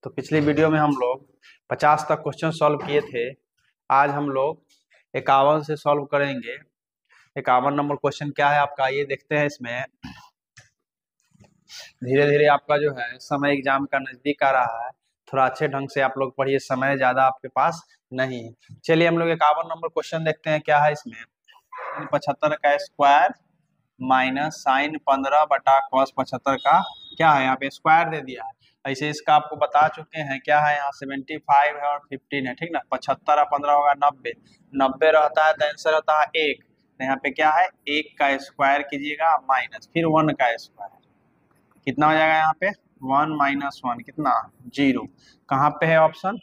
तो पिछली वीडियो में हम लोग 50 तक क्वेश्चन सॉल्व किए थे। आज हम लोग 51 से सॉल्व करेंगे। 51 नंबर क्वेश्चन क्या है आपका, ये देखते हैं। इसमें धीरे धीरे आपका जो है समय एग्जाम का नजदीक आ रहा है, थोड़ा अच्छे ढंग से आप लोग पढ़िए, समय ज्यादा आपके पास नहीं है। चलिए हम लोग 51 नंबर क्वेश्चन देखते हैं क्या है इसमें। 75 का स्क्वायर माइनस साइन 15 बटा कॉस 75 का क्या है, यहाँ पे स्क्वायर दे दिया है। ऐसे इसका आपको बता चुके हैं क्या है, यहाँ 75 है और 15 है, ठीक ना। 75 और 15 होगा 90, 90 रहता है तो आंसर होता है 1। तो यहाँ पे क्या है, 1 का स्क्वायर कीजिएगा माइनस फिर 1 का स्क्वायर, कितना हो जाएगा यहाँ पे 1 माइनस 1 कितना 0। कहाँ पे है ऑप्शन,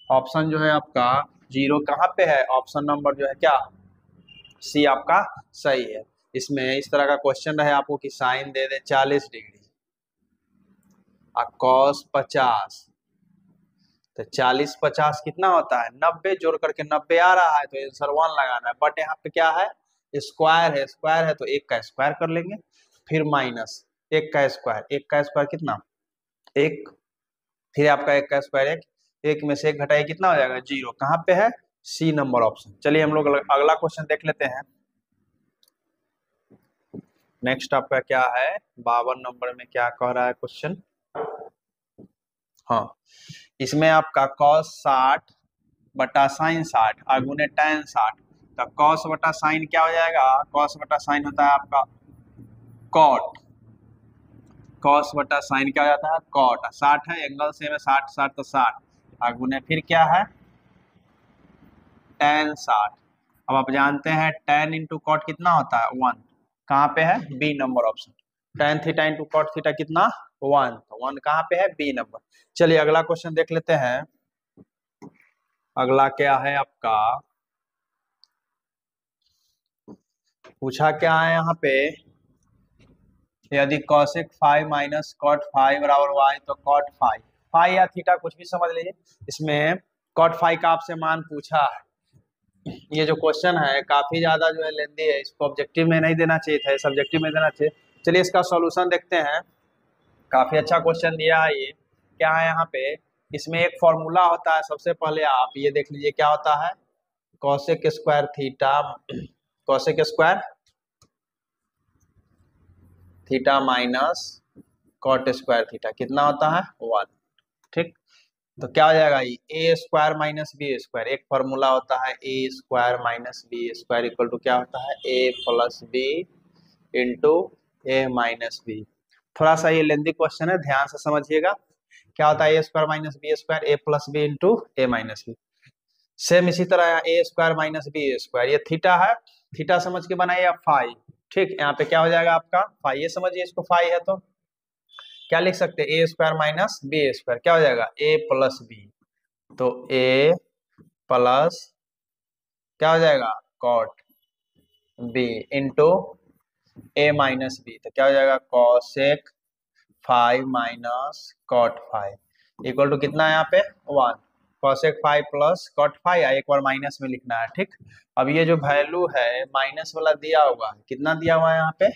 ऑप्शन जो है आपका 0 कहाँ पे है, ऑप्शन नंबर जो है क्या सी आपका सही है। इसमें इस तरह का क्वेश्चन रहे आपको कि साइन दे दे 40 डिग्री और कॉस 50, तो 40 50 कितना होता है 90, जोड़ करके 90 आ रहा है तो आंसर 1 लगाना है। बट यहाँ पे क्या है, स्क्वायर है, स्क्वायर है तो 1 का स्क्वायर कर लेंगे, फिर माइनस 1 का स्क्वायर, 1 का स्क्वायर कितना 1, फिर आपका 1 का स्क्वायर 1, 1 में से 1 घटाइए कितना हो जाएगा 0। कहाँ पे है, सी नंबर ऑप्शन। चलिए हम लोग अगला क्वेश्चन देख लेते हैं। नेक्स्ट आपका क्या है 52 नंबर में क्या कह रहा है क्वेश्चन। हाँ, इसमें आपका cos 60 बटा साइन 60 अगुने tan 60, तो cos बटा साइन क्या हो जाएगा, cos बटा साइन होता है आपका cot, cos बटा साइन क्या हो जाता है cot, 60 है एंगल सेम है 60 60 तो 60 अगुने फिर क्या है tan 60। अब आप जानते हैं tan इंटू कॉट कितना होता है 1, कहाँ पे है B number option. tan theta into cot theta कितना 1, तो 1 कहाँ पे है बी नंबर। चलिए अगला क्वेश्चन देख लेते हैं। अगला क्या है आपका, पूछा क्या है यहाँ पे, यदि cosec 5 माइनस cot 5 बराबर y तो cot 5, फाइ या थीटा कुछ भी समझ लीजिए। इसमें cot 5 का आपसे मान पूछा है। ये जो क्वेश्चन है काफी ज्यादा जो है लेंदी है, इसको ऑब्जेक्टिव में नहीं देना चाहिए था, सब्जेक्टिव में देना चाहिए। चलिए इसका सॉल्यूशन देखते हैं। काफी अच्छा क्वेश्चन दिया है ये। क्या है यहाँ पे, इसमें एक फॉर्मूला होता है, सबसे पहले आप ये देख लीजिए क्या होता है, cosec square theta, cosec square theta minus cot square theta कितना होता है 1, ठीक। तो क्या हो जाएगा A square minus B square, एक फॉर्मूला होता है A square minus B square equal to क्या होता है A plus B into A minus B. थोड़ा सा ये लेंदी क्वेश्चन है, ध्यान से समझिएगा। क्या होता है A square minus B square, A plus B into A minus B. Same इसी तरह ए स्क्वायर माइनस बी स्क्वायर, ये थीटा है, थीटा समझ के बनाइए आप फाई, ठीक। यहाँ पे क्या हो जाएगा आपका फाई, ये समझिए इसको फाई है तो क्या लिख सकते हैं ए स्क्वायर माइनस बी स्क्वायर, क्या हो जाएगा ए प्लस बी, तो ए प्लस क्या हो जाएगा cot B into A minus B, तो क्या हो जाएगा cosec 5 minus cot 5 equal to कितना है यहाँ पे 1, कॉसेक 5 प्लस कॉट 5, एक बार माइनस में लिखना है, ठीक। अब ये जो वैल्यू है माइनस वाला दिया हुआ है, कितना दिया हुआ है यहाँ पे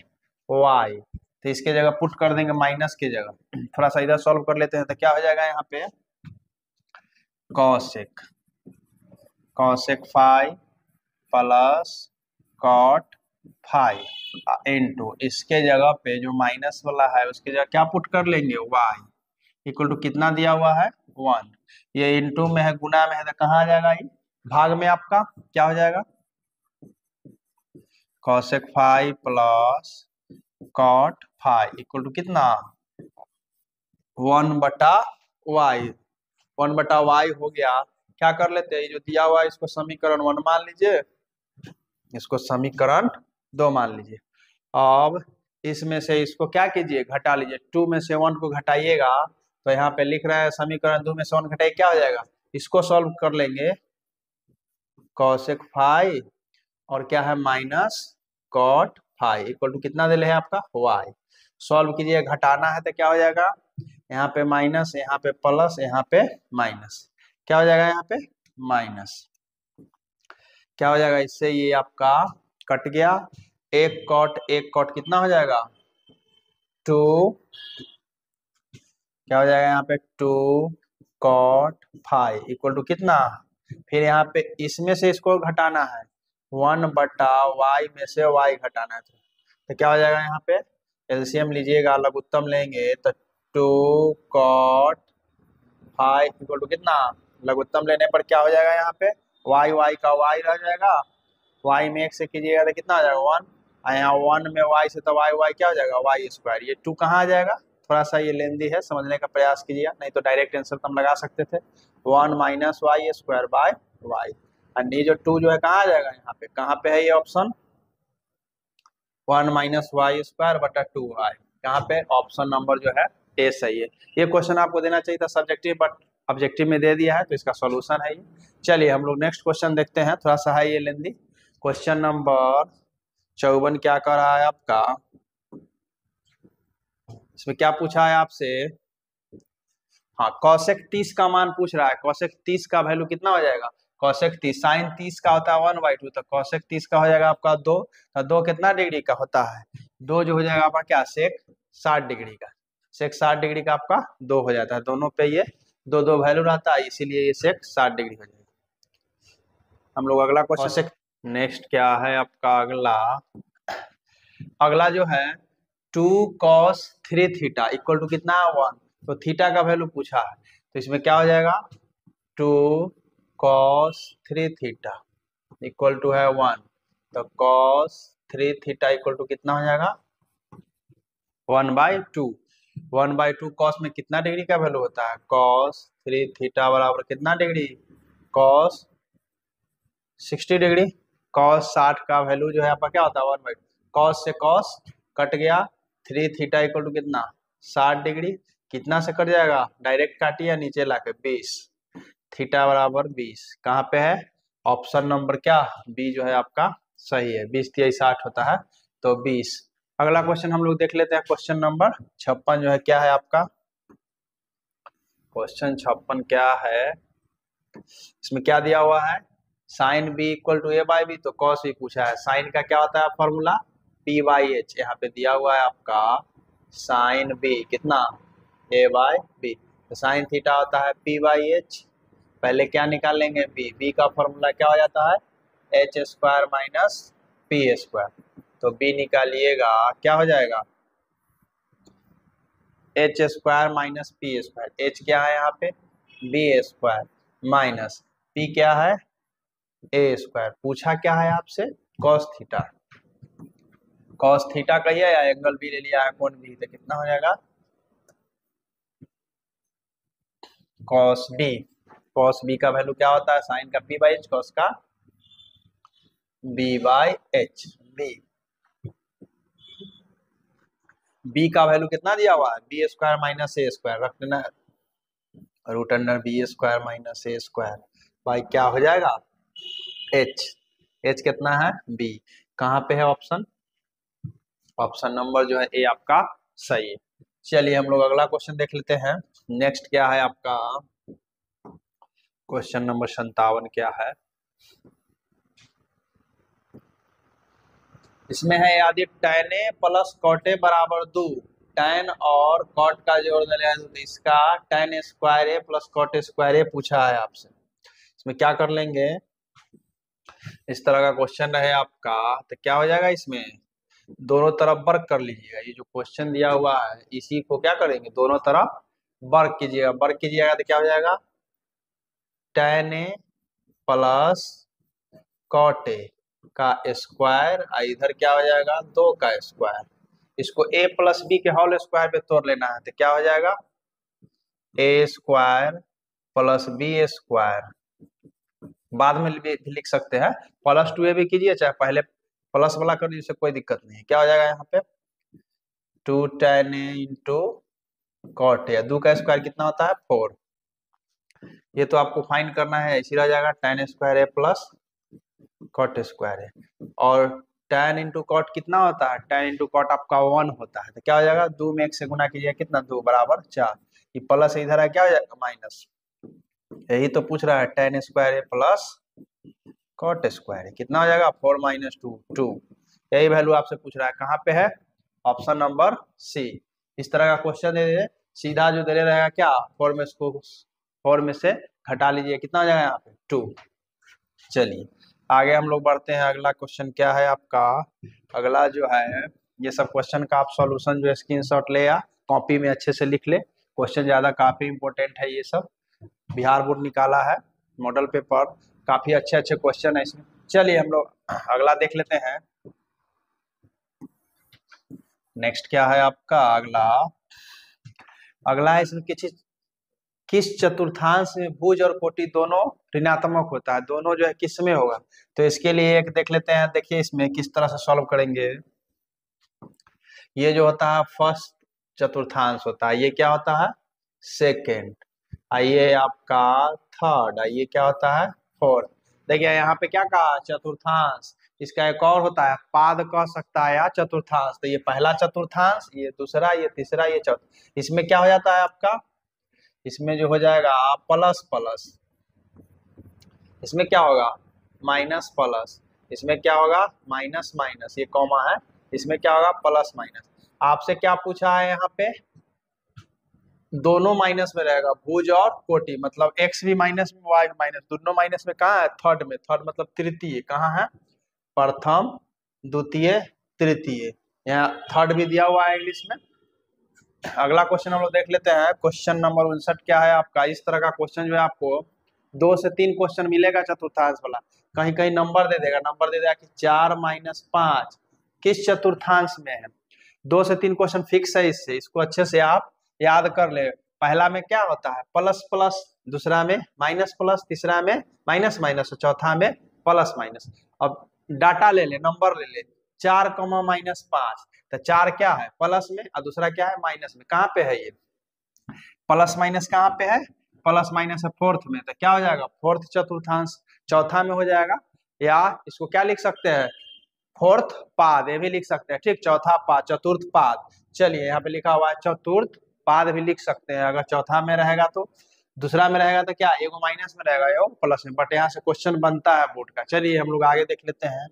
y, तो इसके जगह पुट कर देंगे माइनस की जगह। थोड़ा सा इधर सॉल्व कर लेते हैं, तो क्या हो जाएगा यहाँ पे cosec, cosec 5 plus cot 5 into इसके जगह पे जो माइनस वाला है उसके जगह क्या पुट कर लेंगे y इक्वल टू कितना दिया हुआ है 1, ये इंटू में है गुना में है तो कहाँ आ जाएगा ये भाग में, आपका क्या हो जाएगा cosec 5 plus cot 5 equal to कितना 1 बटा वाई, 1 बटा वाई हो गया। क्या कर लेते हैं, जो दिया हुआ है इसको समीकरण 1 मान लीजिए, इसको समीकरण 2 मान लीजिए। अब इसमें से इसको क्या कीजिए घटा लीजिए, 2 में से 1 को घटाइएगा, तो यहाँ पे लिख रहा है समीकरण 2 में से 1 घटाइए क्या हो जाएगा, इसको सॉल्व कर लेंगे कॉसेक 5 और क्या है माइनस कॉट 5 इक्वल टू कितना दे है आपका y, सॉल्व कीजिए, घटाना है तो क्या हो जाएगा यहाँ पे माइनस, यहाँ पे प्लस, यहाँ पे माइनस, क्या हो जाएगा यहाँ पे माइनस, क्या हो जाएगा इससे ये आपका कट गया, एक कॉट कितना हो जाएगा 2, क्या हो जाएगा यहाँ पे 2 कॉट फाइव इक्वल टू कितना, फिर यहाँ पे इसमें से इसको घटाना है 1/y में से y घटाना है, तो क्या हो जाएगा यहाँ पे एलसीएम लीजिएगा, लघुत्तम लेंगे तो 2 cot फाइव इक्वल टू कितना, लघुत्तम लेने पर क्या हो जाएगा यहाँ पे y का y रह जाएगा, y में 1 से कीजिएगा तो कितना आ जाएगा 1, और यहाँ 1 में y से तो y क्या हो जाएगा y²। ये 2 कहाँ आ जाएगा, थोड़ा सा ये लेंदी है, समझने का प्रयास कीजिए, नहीं तो डायरेक्ट आंसर तो हम लगा सकते थे 1 - y² बाय y। और ये जो 2 जो है कहाँ आ जाएगा, यहाँ पे कहाँ पे है ये ऑप्शन 1 - y²/2y, यहाँ पे ऑप्शन नंबर जो है ए सही है। ये क्वेश्चन आपको देना चाहिए था सब्जेक्टिव, बट ऑब्जेक्टिव में दे दिया है तो इसका सॉल्यूशन है ये। चलिए हम लोग नेक्स्ट क्वेश्चन देखते हैं, थोड़ा सा है ये लेंदी। क्वेश्चन नंबर 54 क्या कर रहा है आपका, इसमें क्या पूछा है आपसे, हाँ cosec 30 का मान पूछ रहा है, cosec 30 का वैल्यू कितना हो जाएगा, cosec 30 sin 30 का होता है 1/2, तो cosec 30 का हो जाएगा आपका 2, तो 2 कितना डिग्री का होता है, 2 जो हो जाएगा आपका क्या sec 60 डिग्री का, sec 60 डिग्री का आपका 2 हो जाता है, दोनों पे ये 2 वैल्यू रहता है, इसीलिए ये sec 60 डिग्री हो जाएगा। हम लोग अगला क्वेश्चन नेक्स्ट क्या है आपका, अगला जो है 2 cos 3 थीटा इक्वल टू कितना है 1, तो थीटा का वैल्यू पूछा है, तो इसमें क्या हो जाएगा 2 cos 3 थीटा इक्वल टू है 1, तो cos 3 थीटा इक्वल टू कितना हो जाएगा 1/2, 1/2 cos में कितना डिग्री का वैल्यू होता है, cos 3 थीटा बराबर कितना डिग्री, cos 60 डिग्री, cos 60 का वैल्यू जो है आपका क्या होता है 1/2, cos से cos कट गया, 3 थीटा इक्वल टू कितना 60 डिग्री, कितना से कट जाएगा डायरेक्ट काटिए नीचे लाके 20, थीटा बराबर 20, कहाँ पे है ऑप्शन नंबर क्या बी जो है आपका सही है, 20 × 60 होता है तो 20। अगला क्वेश्चन हम लोग देख लेते हैं, क्वेश्चन नंबर 56 जो है क्या है आपका, क्वेश्चन 56 क्या है, इसमें क्या दिया हुआ है sign b equal to a/b, तो cos b पूछा है, साइन का क्या होता है फॉर्मूला p/h, यहाँ पे दिया हुआ है आपका साइन b कितना a/b, तो साइन थीटा होता है p/h, पहले क्या निकाल लेंगे b का फॉर्मूला क्या हो जाता है h² - p², तो b निकालिएगा क्या हो जाएगा h² - p², h क्या है यहाँ पे b² माइनस p क्या है a², पूछा क्या है आपसे cos थीटा, cos थीटा कहिए या एंगल भी ले लिया है कोण भी, तो कितना हो जाएगा cos b का वैल्यू क्या होता है साइन का p/h, cos का b/h, b का वैल्यू कितना दिया हुआ है b² - a² रख देना, √अंडर b² - a² भाई क्या हो जाएगा h कितना है b, कहाँ पे है ऑप्शन, ऑप्शन नंबर जो है ए आपका सही है। चलिए हम लोग अगला क्वेश्चन देख लेते हैं, नेक्स्ट क्या है आपका क्वेश्चन नंबर 57 क्या है, इसमें है यदि tan a + cot a बराबर 2, tan और cot का जोड़ दिया तो इसका tan a² + cot a² पूछा है आपसे, इसमें क्या कर लेंगे, इस तरह का क्वेश्चन है आपका तो क्या हो जाएगा इसमें दोनों तरफ वर्क कर लीजिएगा, ये जो क्वेश्चन दिया हुआ है इसी को क्या करेंगे दोनों तरफ वर्क कीजिएगा, वर्क कीजिएगा तो क्या हो जाएगा tan a + cot a का स्क्वायर, इधर क्या हो जाएगा 2 का स्क्वायर, इसको a + b के होल स्क्वायर पे तोड़ लेना है तो क्या हो जाएगा a² + b², बाद में भी लिख सकते हैं +2a भी कीजिए चाहे पहले प्लस वाला कर दीजिए, कोई दिक्कत नहीं है, क्या हो जाएगा यहाँ पे 2 tan a × cot a, 2 का स्क्वायर कितना होता है 4, ये तो आपको फाइंड करना है, इसी रह जाएगा tan² a + cot² a, और tan × cot कितना होता है tan × cot आपका 1 होता है, तो क्या हो जाएगा 2 में 1 से गुना कीजिए कितना 2 बराबर 4, ये प्लस इधर है क्या हो जाएगा माइनस, यही तो पूछ रहा है tan² a + cot² a कितना हो जाएगा 4 - 2 2, यही वैल्यू आपसे पूछ रहा है, कहाँ पे है ऑप्शन नंबर सी। इस तरह का क्वेश्चन दे दे सीधा जो दे रहेगा क्या 4 में इसको 4 में से घटा लीजिए, कितना हो जाएगा यहाँ पे 2। चलिए आगे हम लोग बढ़ते हैं। अगला क्वेश्चन क्या है आपका, अगला जो है ये सब क्वेश्चन का आप सॉल्यूशन जो है स्क्रीनशॉट ले या कॉपी में अच्छे से लिख ले। क्वेश्चन ज्यादा काफी इंपॉर्टेंट है, ये सब बिहार बोर्ड निकाला है मॉडल पेपर, काफी अच्छे अच्छे क्वेश्चन है इसमें। चलिए हम लोग अगला देख लेते हैं। नेक्स्ट क्या है आपका अगला, अगला है इसमें किस चतुर्थांश में भुज और कोटि दोनों ऋणात्मक होता है, दोनों जो है किस में होगा। तो इसके लिए एक देख लेते हैं, देखिए इसमें किस तरह से सॉल्व करेंगे। ये जो होता है फर्स्ट चतुर्थांश होता है, ये क्या होता है सेकेंड, आइए आपका थर्ड, आइए क्या होता है फोर्थ। देखिए यहाँ पे क्या कहा चतुर्थांश, इसका एक और होता है पाद कह सकता है या चतुर्थांश। तो ये पहला चतुर्थांश, ये दूसरा, ये तीसरा, ये चौथा। इसमें क्या हो जाता है आपका, इसमें जो हो जाएगा प्लस प्लस, इसमें क्या होगा माइनस प्लस, इसमें क्या होगा माइनस माइनस, ये कॉमा है, इसमें क्या होगा प्लस माइनस। आपसे क्या पूछा है यहाँ पे, दोनों माइनस में रहेगा भुज और कोटि, मतलब एक्स भी माइनस में वाई माइनस, दोनों माइनस में। कहाँ है थर्ड में, थर्ड मतलब तृतीय, कहाँ है प्रथम द्वितीय तृतीय, यहाँ थर्ड भी दिया हुआ है इंग्लिश में। अगला क्वेश्चन हम लोग देख लेते हैं, क्वेश्चन नंबर 59 क्या है आपका। इस तरह का क्वेश्चन जो है आपको 2 से 3 क्वेश्चन मिलेगा चतुर्थांश वाला, कहीं कहीं नंबर दे देगा, नंबर दे देगा कि 4 माइनस 5 किस चतुर्थांश में है। 2 से 3 क्वेश्चन फिक्स है इससे, इसको अच्छे से आप याद कर ले। पहला में क्या होता है प्लस प्लस, दूसरा में माइनस प्लस, तीसरा में माइनस माइनस, चौथा में प्लस माइनस। अब डाटा ले ले, नंबर ले ले, 4 माइनस 5, तो 4 क्या है प्लस में और दूसरा क्या है माइनस में। कहाँ पे है ये प्लस माइनस, कहाँ पे है प्लस माइनस है फोर्थ में, तो क्या हो जाएगा फोर्थ चतुर्थांश, चौथा में हो जाएगा। या इसको क्या लिख सकते हैं फोर्थ पाद, ये भी लिख सकते हैं, ठीक, चौथा पाद चतुर्थ पाद। चलिए यहाँ पे लिखा हुआ है चतुर्थ पाद भी लिख सकते हैं, अगर चौथा में रहेगा तो, दूसरा में रहेगा तो क्या एगो माइनस में रहेगा एगो प्लस में, बट यहाँ से क्वेश्चन बनता है बोर्ड का। चलिए हम लोग आगे देख लेते हैं।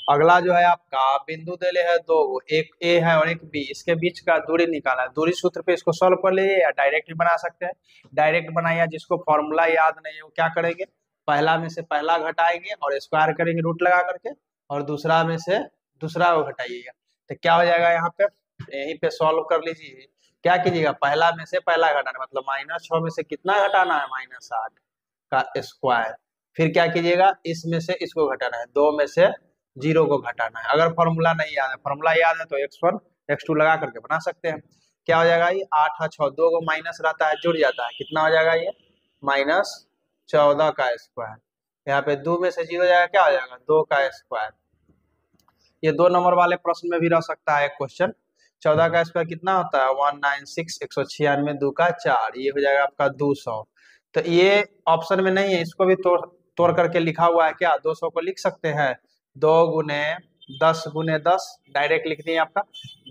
अगला जो है आपका बिंदु दे ले है दो, एक ए है और एक बी, इसके बीच का दूरी निकाला है। दूरी सूत्र पे इसको सॉल्व कर लीजिए या डायरेक्ट भी बना सकते हैं। डायरेक्ट बनाइए, जिसको फॉर्मूला याद नहीं है वो क्या करेंगे, पहला में से पहला घटाएंगे और स्क्वायर करेंगे रूट लगा करके, और दूसरा में से दूसरा को घटाइएगा, तो क्या हो जाएगा यहाँ पे, यहीं पे सॉल्व कर लीजिए। क्या कीजिएगा पहला में से पहला घटाना, मतलब -6 में से कितना घटाना है -8 का स्क्वायर। फिर क्या कीजिएगा इसमें से इसको घटाना है, 2 में से 0 को घटाना है। अगर फॉर्मूला नहीं याद है, फॉर्मूला याद है तो x1 x2 लगा करके बना सकते हैं। क्या हो जाएगा ये 8 और 6, 2 को माइनस रहता है जुड़ जाता है, कितना हो जाएगा ये -14 का स्क्वायर। यहाँ पे 2 में से 0 जाएगा, क्या हो जाएगा 2 का स्क्वायर। ये 2 नंबर वाले प्रश्न में भी रह सकता है क्वेश्चन। 14 का स्क्वायर कितना होता है 196, 196 2 का 4, ये हो जाएगा आपका 200। तो ये ऑप्शन में नहीं है, इसको भी तोड़ तोड़ करके लिखा हुआ है, क्या 200 को लिख सकते हैं 2 गुने 10 गुने 10, डायरेक्ट लिख दिए आपका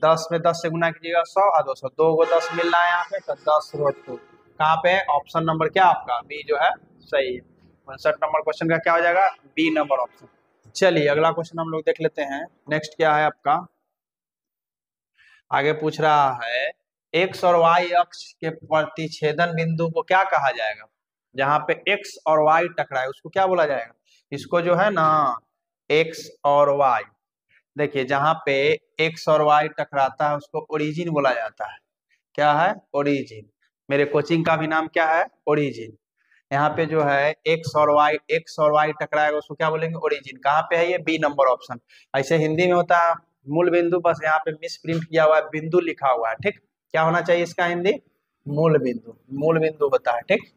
10 में 10 से गुना कीजिएगा 100 और 200, 2 को 10 मिल रहा है यहाँ पे, तो 10 √ 2 कहाँ पे ऑप्शन नंबर क्या आपका बी जो है सही है। 59 नंबर क्वेश्चन का क्या हो जाएगा बी नंबर ऑप्शन। चलिए अगला क्वेश्चन हम लोग देख लेते हैं। नेक्स्ट क्या है आपका, आगे पूछ रहा है एक्स और वाई अक्ष के प्रतिच्छेदन बिंदु को क्या कहा जाएगा। जहां पे एक्स और वाई टकराए उसको क्या बोला जाएगा, इसको जो है ना एक्स और वाई, देखिए जहां पे एक्स और वाई टकराता है उसको ओरिजिन बोला जाता है। क्या है ओरिजिन, मेरे कोचिंग का भी नाम क्या है ओरिजिन। यहाँ पे जो है एक्स और वाई टकराएगा उसको क्या बोलेंगे ओरिजिन। कहाँ पे है ये बी नंबर ऑप्शन। ऐसे हिंदी में होता है मूल बिंदु, बस यहाँ पे मिस प्रिंट किया हुआ है बिंदु लिखा हुआ है, ठीक, क्या होना चाहिए इसका हिंदी मूल बिंदु, मूल बिंदु होता है, ठीक,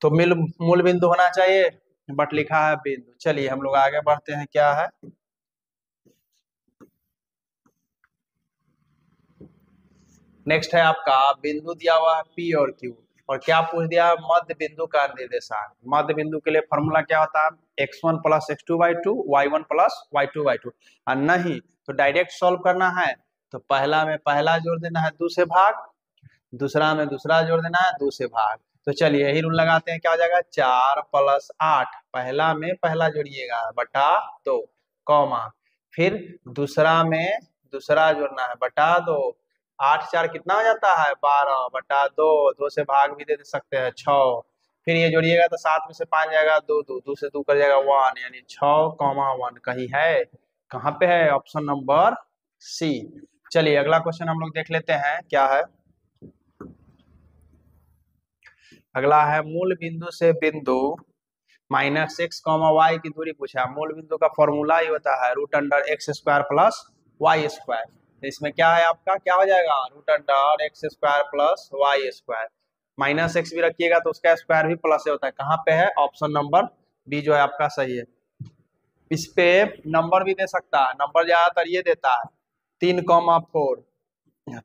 तो मूल बिंदु होना चाहिए बट लिखा है बिंदु। चलिए हम लोग आगे बढ़ते हैं, क्या है नेक्स्ट है आपका बिंदु दिया हुआ है पी और क्यू, और क्या पूछ दिया है मध्य बिंदु का निर्देशांक। मध्य बिंदु के लिए फॉर्मूला क्या होता है x1 + x2/2 y1 + y2/2, और नहीं तो डायरेक्ट सॉल्व करना है तो पहला में पहला जोड़ देना है 2 से भाग, दूसरा में दूसरा जोड़ देना है 2 से भाग। तो चलिए यही रूल लगाते हैं, क्या हो जाएगा 4 + 8, पहला में पहला जोड़िएगा बटा 2 कॉमा, फिर दूसरा में दूसरा जोड़ना है, बटा 2, 8 4 कितना हो जाता है 12, बटा 2, 2 से भाग भी दे सकते हैं 6, फिर ये जोड़िएगा तो 7 में से 5 जाएगा 2 2, 2 से 2 कर जाएगा 1, यानी 6,1 कहीं है, कहाँ पे है, ऑप्शन नंबर सी। चलिए अगला क्वेश्चन हम लोग देख लेते हैं क्या है। अगला है मूल बिंदु से बिंदु -x, y की दूरी पूछा। मूल बिंदु का फॉर्मूला ही होता है √x² प्लस y²। तो इसमें क्या है आपका, क्या हो जाएगा √x² प्लस y²। -x भी रखिएगा तो उसका स्क्वायर भी प्लस होता है, कहाँ पे है, ऑप्शन नंबर बी जो है आपका सही है। इस पे नंबर भी दे सकता है, नंबर ज्यादातर ये देता है 3,4,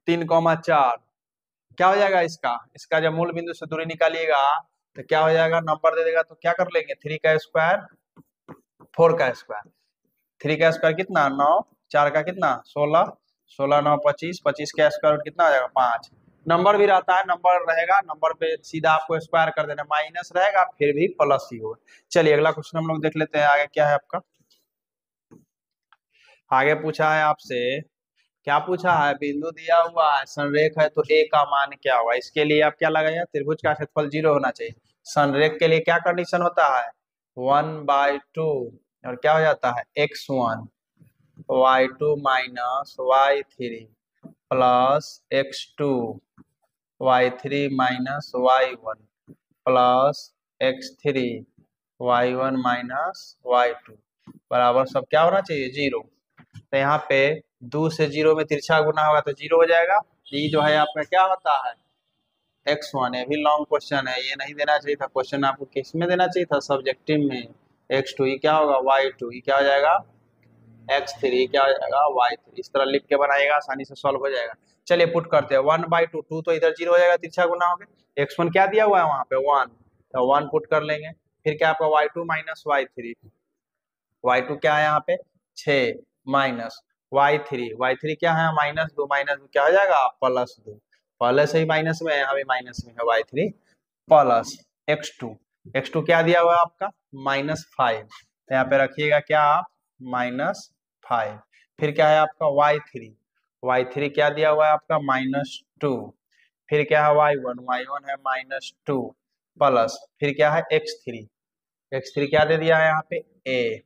3,4। क्या हो जाएगा इसका, इसका जब मूल बिंदु से दूरी निकालिएगा तो क्या हो जाएगा, नंबर दे देगा तो क्या कर लेंगे, 3 का स्क्वायर 4 का स्क्वायर। 3 का स्क्वायर कितना 9, 4 का कितना 16, 16 9 25, 25 का स्क्वायर रूट कितना आ जाएगा 5। नंबर भी रहता है, नंबर रहेगा, नंबर पे सीधा आपको स्क्वायर कर देना, माइनस रहेगा फिर भी प्लस ही होगा। चलिए अगला क्वेश्चन हम लोग देख लेते हैं, आगे क्या है आपका। आगे पूछा है आपसे, क्या पूछा है, बिंदु दिया हुआ है, संरेख है तो ए का मान क्या होगा। इसके लिए आप क्या लगाइए, त्रिभुज का क्षेत्रफल 0 होना चाहिए। संरेख के लिए क्या कंडीशन होता है 1/2, और क्या हो जाता है x1 y2 minus y3 plus x2 y3 minus y1 plus x3 y1 minus y2 बराबर सब क्या होना चाहिए 0। तो यहाँ पे 2 से 0 में तिरछा गुना होगा तो 0 हो जाएगा। ये जो है आपका क्या होता है x1, ये भी लॉन्ग क्वेश्चन है, ये नहीं देना चाहिए था क्वेश्चन, आपको किस में देना चाहिए था सब्जेक्टिव में। x2 ये क्या होगा y2, ये क्या हो जाएगा x3 क्या हो जाएगा y3। इस तरह लिख के बनाएगा, आसानी से सॉल्व हो जाएगा। चलिए पुट करते हैं 1/2, 2 तो इधर 0 हो जाएगा तिरछा गुना हो गया, x1 क्या दिया हुआ है वहां पे 1, तो 1 पुट कर लेंगे। फिर क्या आपका y2 माइनस y3, y2 क्या है यहाँ पे 6 माइनस y3 क्या है -2, -2 क्या हो जाएगा +2, पहले से ही माइनस में है, यहाँ भी माइनस में है y3 प्लस x2 क्या दिया हुआ है आपका -5, तो यहाँ पे रखिएगा क्या आप -5। फिर क्या है आपका y3 क्या दिया हुआ है आपका -2, फिर क्या है y1 है -2 प्लस, फिर क्या है x3 क्या दे दिया है यहाँ पे a,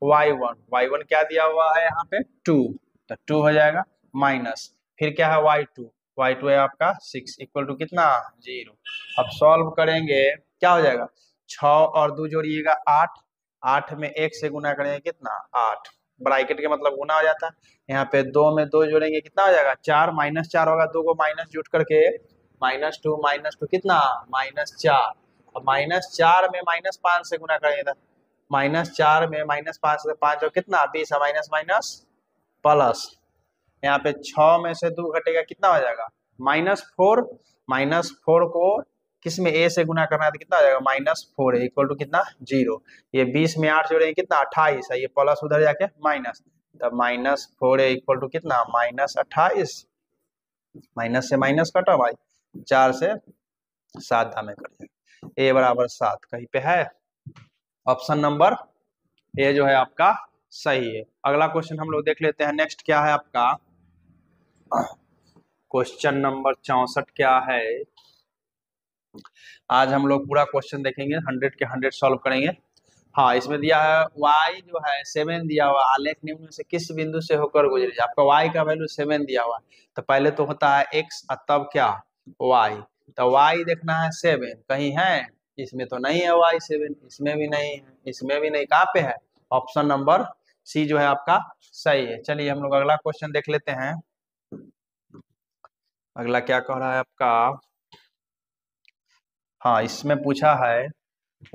y1 क्या दिया हुआ है यहाँ पे 2, तो 2 हो जाएगा माइनस, फिर क्या है y2 है आपका 6 इक्वल टू कितना 0। अब सॉल्व करेंगे क्या हो जाएगा 6 और 2 जोड़िएगा 8, 8 में 1 से गुना करेंगे कितना 8, ब्रैकेट के मतलब गुना हो जाता है। यहाँ पे 2 में 2 जोड़ेंगे कितना हो जाएगा 4, -4 होगा, 2 को माइनस जुट करके -2 कितना -4, अब -4 में -5 से गुना करेंगे, -4 में -5 से 5 और कितना 20, माइनस माइनस प्लस, यहाँ पे 6 में से 2 घटेगा कितना हो जाएगा -4, -4 को किस में a से गुना करना है तो कितना हो जाएगा -4 है इक्वल टू कितना 0। ये 20 में 8 जोड़ेंगे कितना 28 है, ये प्लस उधर जाके माइनस, तब -4 है इक्वल टू कितना -28, माइनस से माइनस कटा भाई, 4 से 7 दामे कट जाएगा, a बराबर 7 कहीं पे है, ऑप्शन नंबर ए जो है आपका सही है। अगला क्वेश्चन हम लोग देख लेते हैं, नेक्स्ट क्या है आपका क्वेश्चन नंबर 64 क्या है। आज हम लोग पूरा क्वेश्चन देखेंगे, 100 के 100 सॉल्व करेंगे। हाँ इसमें दिया है y जो है 7 दिया हुआ, आलेख निम्न में से किस बिंदु से होकर गुजरे, आपका y का वैल्यू 7 दिया हुआ, तो पहले तो होता है x और तब क्या y, तो y देखना है 7 कहीं है, इसमें तो नहीं है y7, इसमें भी नहीं है, इसमें भी नहीं, कहाँ पे है ऑप्शन नंबर सी जो है आपका सही है। चलिए हम लोग अगला क्वेश्चन देख लेते हैं। अगला क्या कह रहा है आपका, हाँ इसमें पूछा है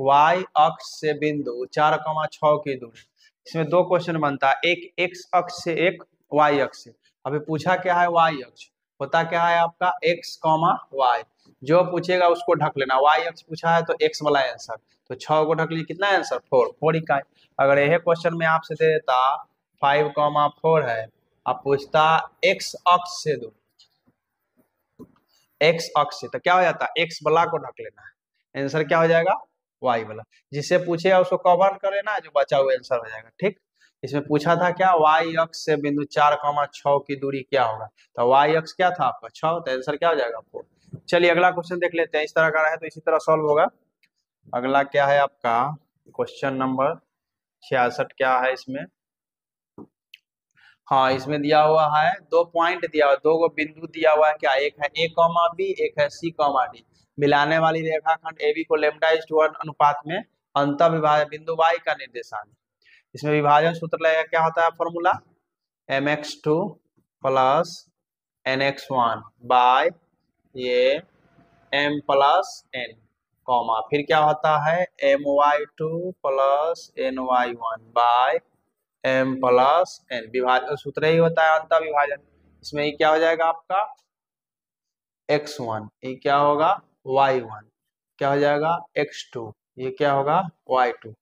y अक्ष से बिंदु 4,6 की दूरी। इसमें दो क्वेश्चन बनता है, एक x अक्ष से एक y अक्ष से। अभी पूछा क्या है y अक्ष, होता क्या है आपका x, y, जो पूछेगा उसको ढक लेना। y अक्ष पूछा है तो x वाला आंसर, तो 6 को ढक लीजिए, कितना आंसर 4 इकाई। अगर यह क्वेश्चन में आपसे दे देता 5,4 है, आप पूछता x अक्ष से दूरी, x अक्ष से, तो क्या हो जाता x वाला को ढक लेना है, आंसर क्या हो जाएगा y वाला, जिससे पूछेगा उसको कवर कर लेना, जो बचा हुआ आंसर हो जाएगा। ठीक, इसमें पूछा था क्या, वाई अक्ष से बिंदु 4,6 की दूरी क्या होगा। तो वाई अक्ष क्या था आपका 6, तो आंसर क्या हो जाएगा 4। चलिए अगला क्वेश्चन देख लेते हैं, इस तरह का है तो इसी तरह सॉल्व होगा। अगला क्या है आपका क्वेश्चन नंबर 66, क्या है इसमें। हाँ इसमें दिया हुआ है 2 पॉइंट दिया हुआ, 2 गो बिंदु दिया हुआ है क्या, एक है ए कॉमा बी, एक है सी कॉमा डी। मिलाने वाली रेखाखंड ए बी को λ/1 अनुपात में अंत विभाजन बिंदु वाई का निर्देशांक। इसमें विभाजन सूत्र लगेगा, क्या होता है formula, mx2 plus nx1 by ये m प्लस n, कॉमा फिर क्या होता है my2 plus ny1 by m plus n। विभाजन सूत्र ही होता है अंत विभाजन। इसमें ये क्या हो जाएगा आपका x1, ये क्या होगा y1, क्या हो जाएगा x2, ये क्या होगा y2।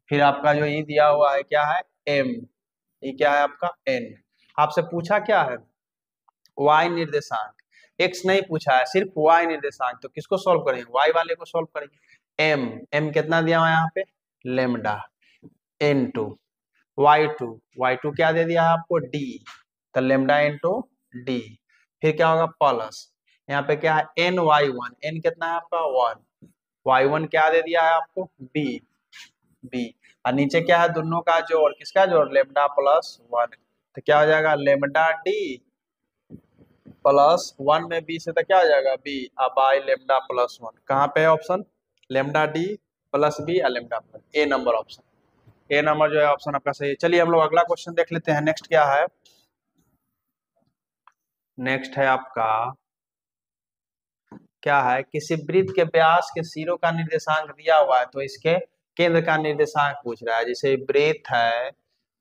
फिर आपका जो ये दिया हुआ है क्या है m, ये क्या है आपका n। आपसे पूछा क्या है y निर्देशांक, x नहीं पूछा है, सिर्फ y निर्देशांक। तो किसको सॉल्व करेंगे, y वाले को सॉल्व करेंगे। m कितना दिया हुआ है यहाँ पे लेमडा n2, y2 क्या दे दिया है आपको d, तो लेमडा इंटू डी। फिर क्या होगा प्लस, यहाँ पे क्या है ny1, n कितना है आपका 1, y1 क्या दे दिया है आपको b, और नीचे क्या है दोनों का जोड़, किसका जोड़ लेमडा प्लस 1। तो क्या हो जाएगा लेमडा डी प्लस 1 में b से तो क्या हो जाएगा b, अब बाई लेमडा प्लस 1। कहाँ पे है option, lambda D plus B और lambda plus, A number option, A number जो है ऑप्शन आपका सही है। चलिए हम लोग अगला क्वेश्चन देख लेते हैं। नेक्स्ट क्या है, नेक्स्ट है आपका क्या है, किसी वृत्त के व्यास के सिरों का निर्देशांक दिया हुआ है, तो इसके केंद्र का निर्देशांक पूछ रहा है। जैसे वृत्त है,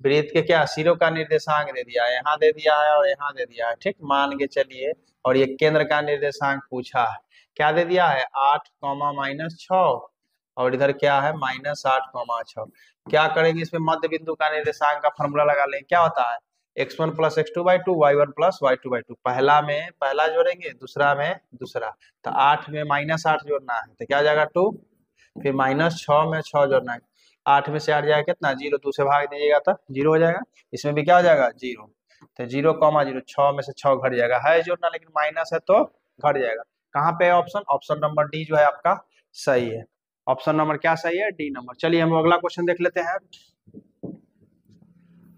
वृत्त के क्या सिरों का निर्देशांक दे दिया है, यहाँ दे दिया है और यहाँ दे दिया है, ठीक मान के चलिए। और ये केंद्र का निर्देशांक पूछा है, क्या दे दिया है 8, -6, और इधर क्या है -8, 6। क्या करेंगे, इसमें मध्य बिंदु का निर्देशांक का फॉर्मूला लगा लेंगे। क्या होता है x1 + x2/2 y1 + y2/2। पहला में पहला जोड़ेंगे, दूसरा में दूसरा। तो 8 में -8 जोड़ना है तो क्या हो जाएगा 2, फिर -6 में 6 जोड़ना है, 8 में से 8 जाएगा कितना 0, 2 से भाग दीजिएगा तो 0 हो जाएगा। इसमें भी क्या हो जाएगा 0, तो 0, 6 में से 6 घट जाएगा, है जोड़ना लेकिन माइनस है तो घट जाएगा। कहाँ पे है ऑप्शन, ऑप्शन नंबर डी जो है आपका सही है। ऑप्शन नंबर क्या सही है, डी नंबर। चलिए हम अगला क्वेश्चन देख लेते हैं।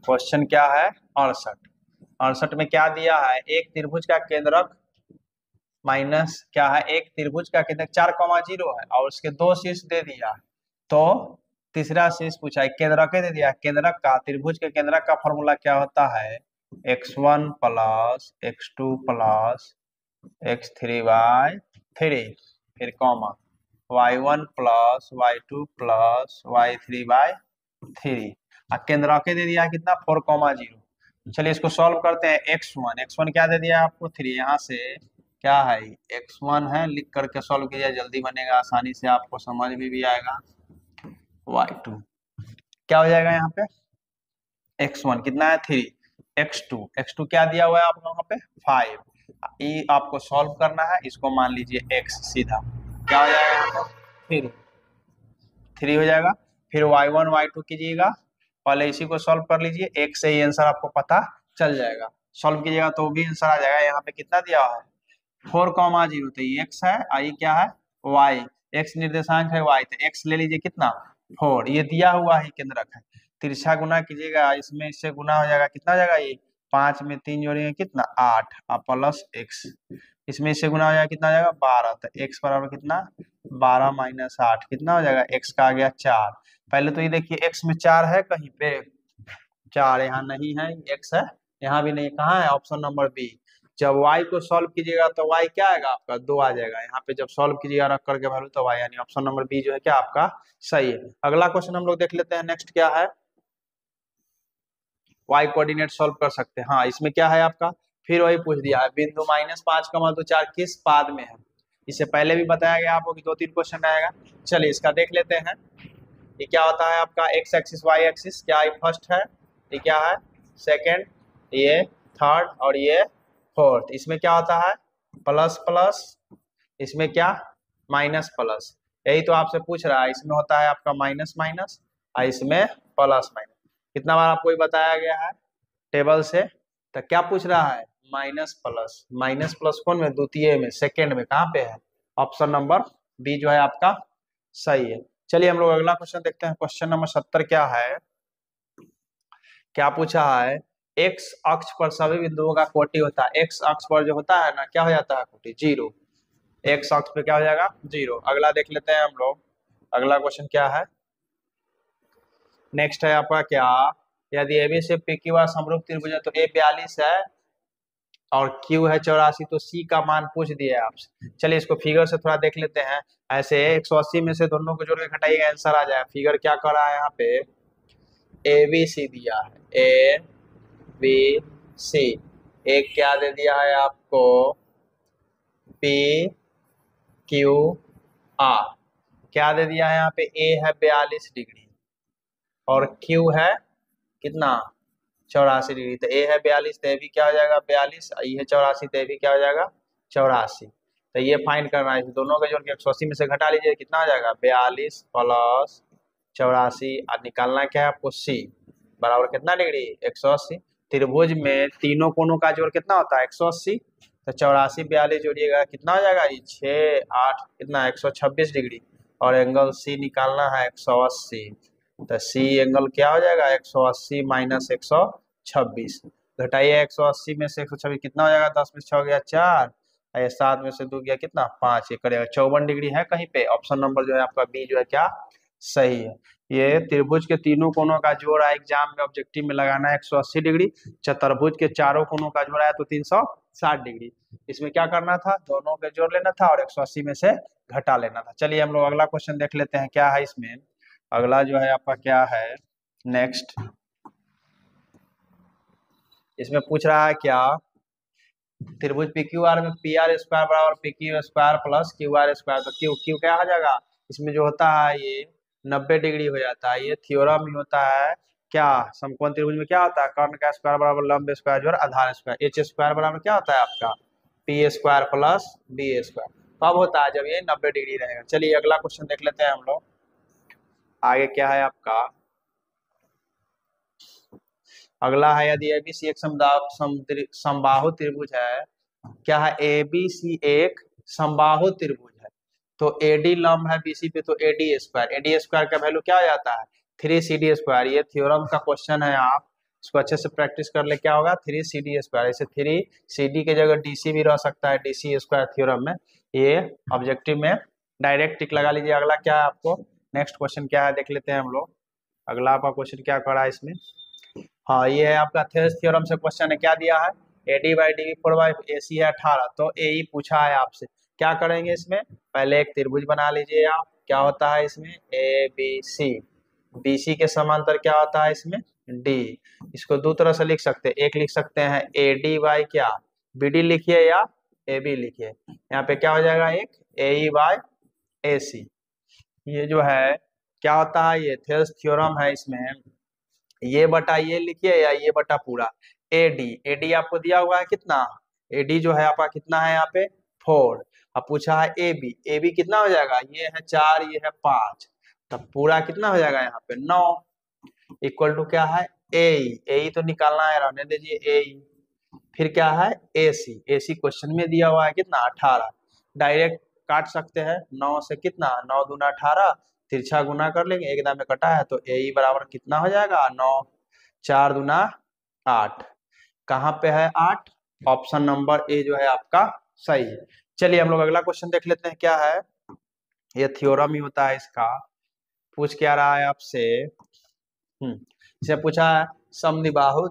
क्वेश्चन क्या है 68 में क्या दिया है, एक त्रिभुज का केंद्रक माइनस क्या है, एक त्रिभुज का केंद्रक 4,0 है और उसके 2 शीर्ष दे दिया, तो तीसरा शीर्ष पूछा है, केंद्रक दे दिया, केंद्रक का त्रिभुज के केंद्रक का फॉर्मूला क्या होता है x1 + x2 + x3/3, फिर कॉमा y1 + y2 + y3/3, केंद्र के दे दिया है कितना 4,0। चलिए इसको सॉल्व करते हैं। x1 क्या दे दिया है आपको 3, यहाँ से क्या है x1 है, लिख करके सॉल्व कीजिए, जल्दी बनेगा, आसानी से आपको समझ में भी आएगा। y2 क्या हो जाएगा यहाँ पे x1 कितना है 3, x2 क्या दिया हुआ है आपको वहाँ पे 5, ये आपको सॉल्व करना है, इसको मान लीजिए x सीधा, क्या हो जाएगा यहाँ पे 3 हो जाएगा। फिर y1 y2 कीजिएगा, पहले इसी को सॉल्व कर लीजिए, एक से ही आंसर आपको पता चल जाएगा, सॉल्व कीजिएगा तो भी आंसर आ जाएगा। यहाँ पे कितना दिया हुआ है 4,0, तो ये x है और ये क्या है y, x निर्देशांक है y, तो x ले लीजिए कितना 4, ये दिया हुआ है केंद्रक है, तिरछा गुना कीजिएगा, इसमें इससे गुना हो जाएगा, कितना हो जाएगा ये 5 में 3 जोड़ेंगे कितना 8 और प्लस x, इसमें इससे गुना हो जाएगा कितना हो जाएगा 12, तो x बराबर कितना 12 - 8 कितना हो जाएगा, x का आ गया 4। पहले तो ये देखिए x में 4 है कहीं पे, 4 यहाँ नहीं है, x है यहाँ भी नहीं, कहाँ है ऑप्शन नंबर बी। जब y को सॉल्व कीजिएगा तो y क्या आएगा आपका 2 आ जाएगा, यहाँ पे जब सॉल्व कीजिएगा रख करके वैल्यू तो y, यानी ऑप्शन नंबर बी जो है क्या आपका सही है। अगला क्वेश्चन हम लोग देख लेते हैं। नेक्स्ट क्या है, y कोऑर्डिनेट सॉल्व कर सकते हैं। हाँ इसमें क्या है आपका, फिर वही पूछ दिया है, बिंदु -5,4 किस पाद में है। इससे पहले भी बताया गया आपको कि 2-3 क्वेश्चन आएगा। चलिए इसका देख लेते हैं। ये क्या होता है आपका x एक्सिस y एक्सिस, क्या ये फर्स्ट है, ये क्या है सेकंड, ये थर्ड और ये फोर्थ। इसमें क्या होता है प्लस प्लस, इसमें क्या माइनस प्लस, यही तो आपसे पूछ रहा है। इसमें होता है आपका माइनस माइनस और इसमें प्लस माइनस। कितना बार आपको ये बताया गया है टेबल से। तो क्या पूछ रहा है, माइनस प्लस कौन में, द्वितीय में, सेकेंड में, कहाँ पे है, ऑप्शन नंबर बी जो है आपका सही है। चलिए हम लोग अगला क्वेश्चन देखते हैं। क्वेश्चन नंबर 70 क्या है, क्या पूछा है, एक्स अक्ष पर सभी बिंदुओं का कोटि होता है। एक्स अक्ष पर जो होता है ना, क्या हो जाता है कोटि, जीरो। एक्स अक्ष पे क्या हो जाएगा, जीरो। अगला देख लेते हैं हम लोग, अगला क्वेश्चन क्या है, नेक्स्ट है आपका क्या, यदि एबी से पीक्यू आर समरूप त्रिभुज है तो ए 42 है और क्यू है 84, तो सी का मान पूछ दिया है आपसे। चलिए इसको फिगर से थोड़ा देख लेते हैं। ऐसे 180 में से दोनों को जोड़ के घटाइएगा, आंसर आ जाए। फिगर क्या कर रहा है यहाँ पे, ए बी सी दिया है, ए बी सी। एक क्या दे दिया है आपको, पी क्यू आर। क्या दे दिया है यहाँ पे, ए है 42 डिग्री और क्यू है कितना, 84 डिग्री। तो ए है 42, तो ए भी क्या हो जाएगा 42, ये है 84, तो ए भी क्या हो जाएगा 84। तो ये फाइंड करना है, दोनों के जोड़ के 180 में से घटा लीजिए, कितना हो जाएगा 42 प्लस 84, और निकालना क्या है आपको, सी बराबर कितना डिग्री, 180। त्रिभुज में तीनों कोनों का जोड़ कितना होता है 180, तो 84 42 जोड़िएगा कितना हो जाएगा, ये 6 8 कितना 126 डिग्री, और एंगल सी निकालना है 180। तो सी एंगल क्या हो जाएगा 180 माइनस 126, घटाइए 180 में से 126 कितना हो जाएगा, 10 में से 6 गया 4, ये 7 में से 2 गया कितना 5, ये करेगा 54 डिग्री है कहीं पे। ऑप्शन नंबर जो है आपका बी जो है क्या सही है। ये त्रिभुज के तीनों कोनों का जोड़ एग्जाम में ऑब्जेक्टिव में लगाना है 180 डिग्री, चतुर्भुज के चारों कोनों का जोड़ है तो 360 डिग्री। इसमें क्या करना था, दोनों के जोड़ लेना था और 180 में से घटा लेना था। चलिए हम लोग अगला क्वेश्चन देख लेते हैं क्या है इसमें। अगला जो है आपका क्या है, नेक्स्ट इसमें पूछ रहा है क्या, त्रिभुज पी क्यू आर में पी आर स्क्वायर बराबर P Q square plus Q R square. तो क्यू क्यू क्या हो जाएगा, इसमें जो होता है ये 90 डिग्री हो जाता है। ये थ्योरम ही होता है क्या, समकोण त्रिभुज में क्या होता है, कर्ण का स्क्वायर बराबर लंब स्क्वायर जोड़ आधार स्क्वायर। एच स्क्वायर बराबर क्या होता है आपका P square plus B square. कब होता है, जब ये 90 डिग्री रहेगा। चलिए अगला क्वेश्चन देख लेते हैं हम लोग, आगे क्या है आपका, अगला है यदि एबीसी एक समबाहु त्रिभुज है, क्या है एबीसी एक समबाहु त्रिभुज है, तो एडी लंब है बीसी पे, तो एडी स्क्वायर का वैल्यू क्या हो जाता है 3CD स्क्वायर। ये थ्योरम का क्वेश्चन है, आप इसको अच्छे से प्रैक्टिस कर ले, क्या होगा 3CD स्क्वायर। ऐसे 3CD की जगह डीसी भी रह सकता है, डीसी स्क्वायर थ्योरम में। ये ऑब्जेक्टिव में डायरेक्ट टिक लगा लीजिए। अगला क्या है आपको, नेक्स्ट क्वेश्चन क्या है देख लेते हैं हम लोग। अगला आपका क्वेश्चन क्या कर रहा है इसमें, हाँ ये है आपका थेल्स थ्योरम से क्वेश्चन है। क्या दिया है, AD बाई डी 4/AC है 18, तो AE पूछा है आपसे। क्या करेंगे इसमें, पहले एक त्रिभुज बना लीजिए आप। क्या होता है इसमें ABC, BC के समांतर क्या होता है इसमें D। इसको दो तरह से लिख सकते हैं, एक लिख सकते हैं AD बाई क्या BD लिखिए या AB लिखिए। यहाँ पे क्या हो जाएगा, एक AE बाई AC। ये जो है क्या होता है, ये थेल्स थ्योरम है। इसमें ये बटा ये लिखिए या ये बटा पूरा, एडी आपको दिया हुआ है कितना, एडी जो है आपका कितना है यहाँ पे 4। अब पूछा है एबी कितना हो जाएगा, ये है 4 ये है 5, तब पूरा कितना हो जाएगा यहाँ पे 9, इक्वल टू क्या है एई तो निकालना है, रहने दीजिए एई। फिर क्या है एसी क्वेश्चन में दिया हुआ है कितना 18, डायरेक्ट काट सकते हैं 9 से, कितना 9 दूना 18, तिरछा गुना कर लेंगे, एक दाम में कटा है तो ए बराबर कितना हो जाएगा 9, 4 दूना 8, कहाँ पे है 8, ऑप्शन नंबर ए जो है आपका सही है। चलिए हम लोग अगला क्वेश्चन देख लेते हैं क्या है, ये थ्योरम ही होता है इसका। पूछ क्या रहा है आपसे, इसे पूछा है समद्विबाहु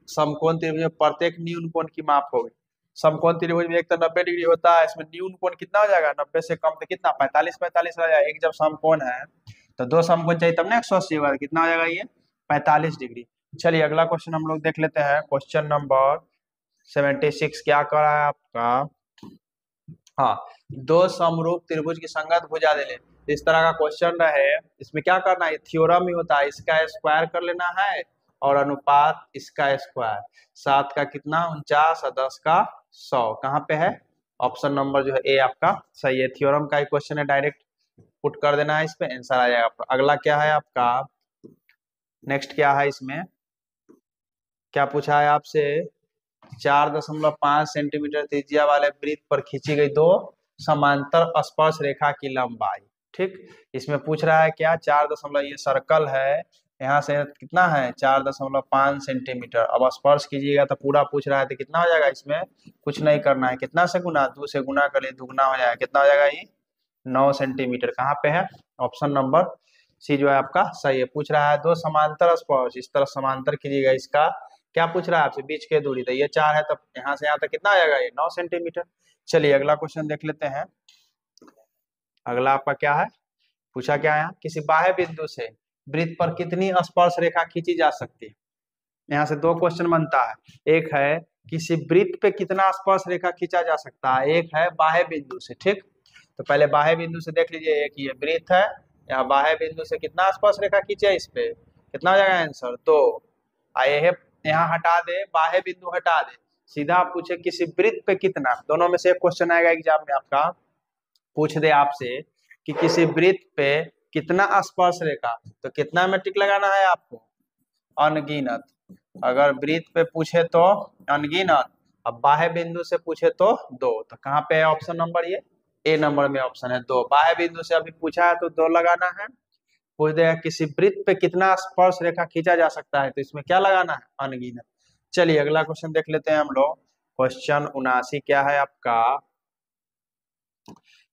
समकोण त्रिभुज में प्रत्येक न्यून कोण की माप होगी। समकोण त्रिभुज में एक तो 90 डिग्री होता है, इसमें न्यून कोण कितना हो जाएगा, 90 से कम तो कितना 45 रह जाएगा। एक जब समकोण है तो दो समकोण चाहिए तब ना 180 होगा, कितना हो जाएगा ये 45 डिग्री। चलिए अगला क्वेश्चन हम लोग देख लेते हैं, क्वेश्चन नंबर 76 क्या कर रहा है आपका, हाँ दो समरूप त्रिभुज की संगत भुजा दे ले। इस तरह का क्वेश्चन रहे, इसमें क्या करना है, थ्योरम ही होता है, इसका स्क्वायर कर लेना है और अनुपात इसका स्क्वायर, 7 का कितना 49 और 10 का 100, कहाँ पे है ऑप्शन नंबर जो है ए आपका सही है। थ्योरम का ही क्वेश्चन है, डायरेक्ट पुट कर देना है, इस पे आंसर आ जाएगा। अगला क्या है आपका, नेक्स्ट क्या है इसमें, क्या पूछा है आपसे, 4.5 सेंटीमीटर त्रिज्या वाले वृत्त पर खींची गई दो समांतर स्पर्श रेखा की लंबाई। ठीक, इसमें पूछ रहा है क्या, 4 ये सर्कल है, यहाँ से कितना है 4.5 सेंटीमीटर। अब स्पर्श कीजिएगा तो पूरा पूछ रहा है तो कितना हो जाएगा, इसमें कुछ नहीं करना है, कितना से गुना, 2 से गुना करिए दुगना हो जाएगा, कितना हो जाएगा ये 9 सेंटीमीटर। कहाँ पे है, ऑप्शन नंबर सी जो है आपका सही है। पूछ रहा है दो समांतर स्पर्श, इस तरह समांतर कीजिएगा, इसका क्या पूछ रहा है आपसे, बीच के दूरी, तो ये 4 है, तब यहाँ से यहाँ तक कितना आ जाएगा, ये 9 सेंटीमीटर। चलिए अगला क्वेश्चन देख लेते हैं। अगला आपका क्या है, पूछा क्या है, किसी बाह्य बिंदु से वृत्त पर कितनी स्पर्श रेखा खींची जा सकती है। यहाँ से दो क्वेश्चन बनता है, एक है किसी वृत्त पे कितना स्पर्श रेखा खींचा जा सकता है, एक है बाह्य बिंदु से। ठीक, तो पहले बाह्य बिंदु से देख लीजिए, एक ये वृत्त है, यहाँ बाह्य बिंदु से कितना स्पर्श रेखा खींचे, इस पे कितना हो जाएगा आंसर 2। आइए यहाँ हटा दे, बाह्य बिंदु हटा दे, सीधा पूछे किसी वृत्त पे कितना, दोनों में से एक क्वेश्चन आएगा एग्जाम में आपका, पूछ दे आपसे कि किसी वृत्त पे कितना स्पर्श रेखा, तो कितना में टिक लगाना है आपको, अनगिनत। अगर वृत्त पे पूछे तो अनगिनत, अब बाह्य बिंदु से पूछे तो 2। तो कहाँ पे है ऑप्शन नंबर, ये ए नंबर में ऑप्शन है 2। बाह्य बिंदु से अभी पूछा है तो 2 लगाना है। पूछ देगा किसी वृत्त पे कितना स्पर्श रेखा खींचा जा सकता है, तो इसमें क्या लगाना है, अनगिनत। चलिए अगला क्वेश्चन देख लेते हैं हम लोग। क्वेश्चन 79 क्या है आपका,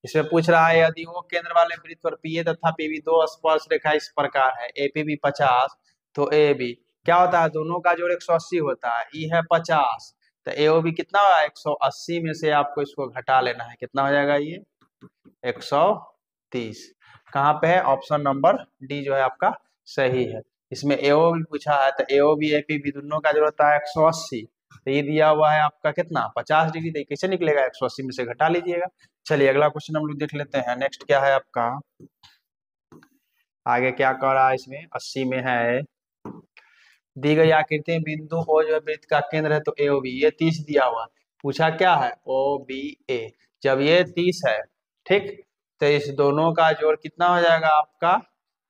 इसमें पूछ रहा है यदि वो केंद्र वाले वृत्त पर पीए तथा पीबी दो स्पर्श रेखा इस प्रकार है, एपीबी 50, तो ए बी क्या होता है, दोनों का जोड़ 180 होता है, ई है 50, तो एओबी कितना होगा 180 में से आपको इसको घटा लेना है, कितना हो जाएगा ये 130। कहाँ पे है, ऑप्शन नंबर डी जो है आपका सही है। इसमें एओ भी पूछा है, तो एओ भी एपी भी दोनों का जो होता है 180, तो ये दिया हुआ है आपका कितना 50 डिग्री, तो कैसे निकलेगा 180 में से घटा लीजिएगा। चलिए अगला क्वेश्चन हम लोग देख लेते हैं। नेक्स्ट क्या है आपका, आगे क्या कर रहा है, इसमें 80 में है, दी गई आकृति में बिंदु ओ जो वृत्त का केंद्र है, तो ए ओ बी, ये 30 दिया हुआ, पूछा क्या है ओ बी ए। जब ये 30 है, ठीक, तो इस दोनों का जोड़ कितना हो जाएगा आपका,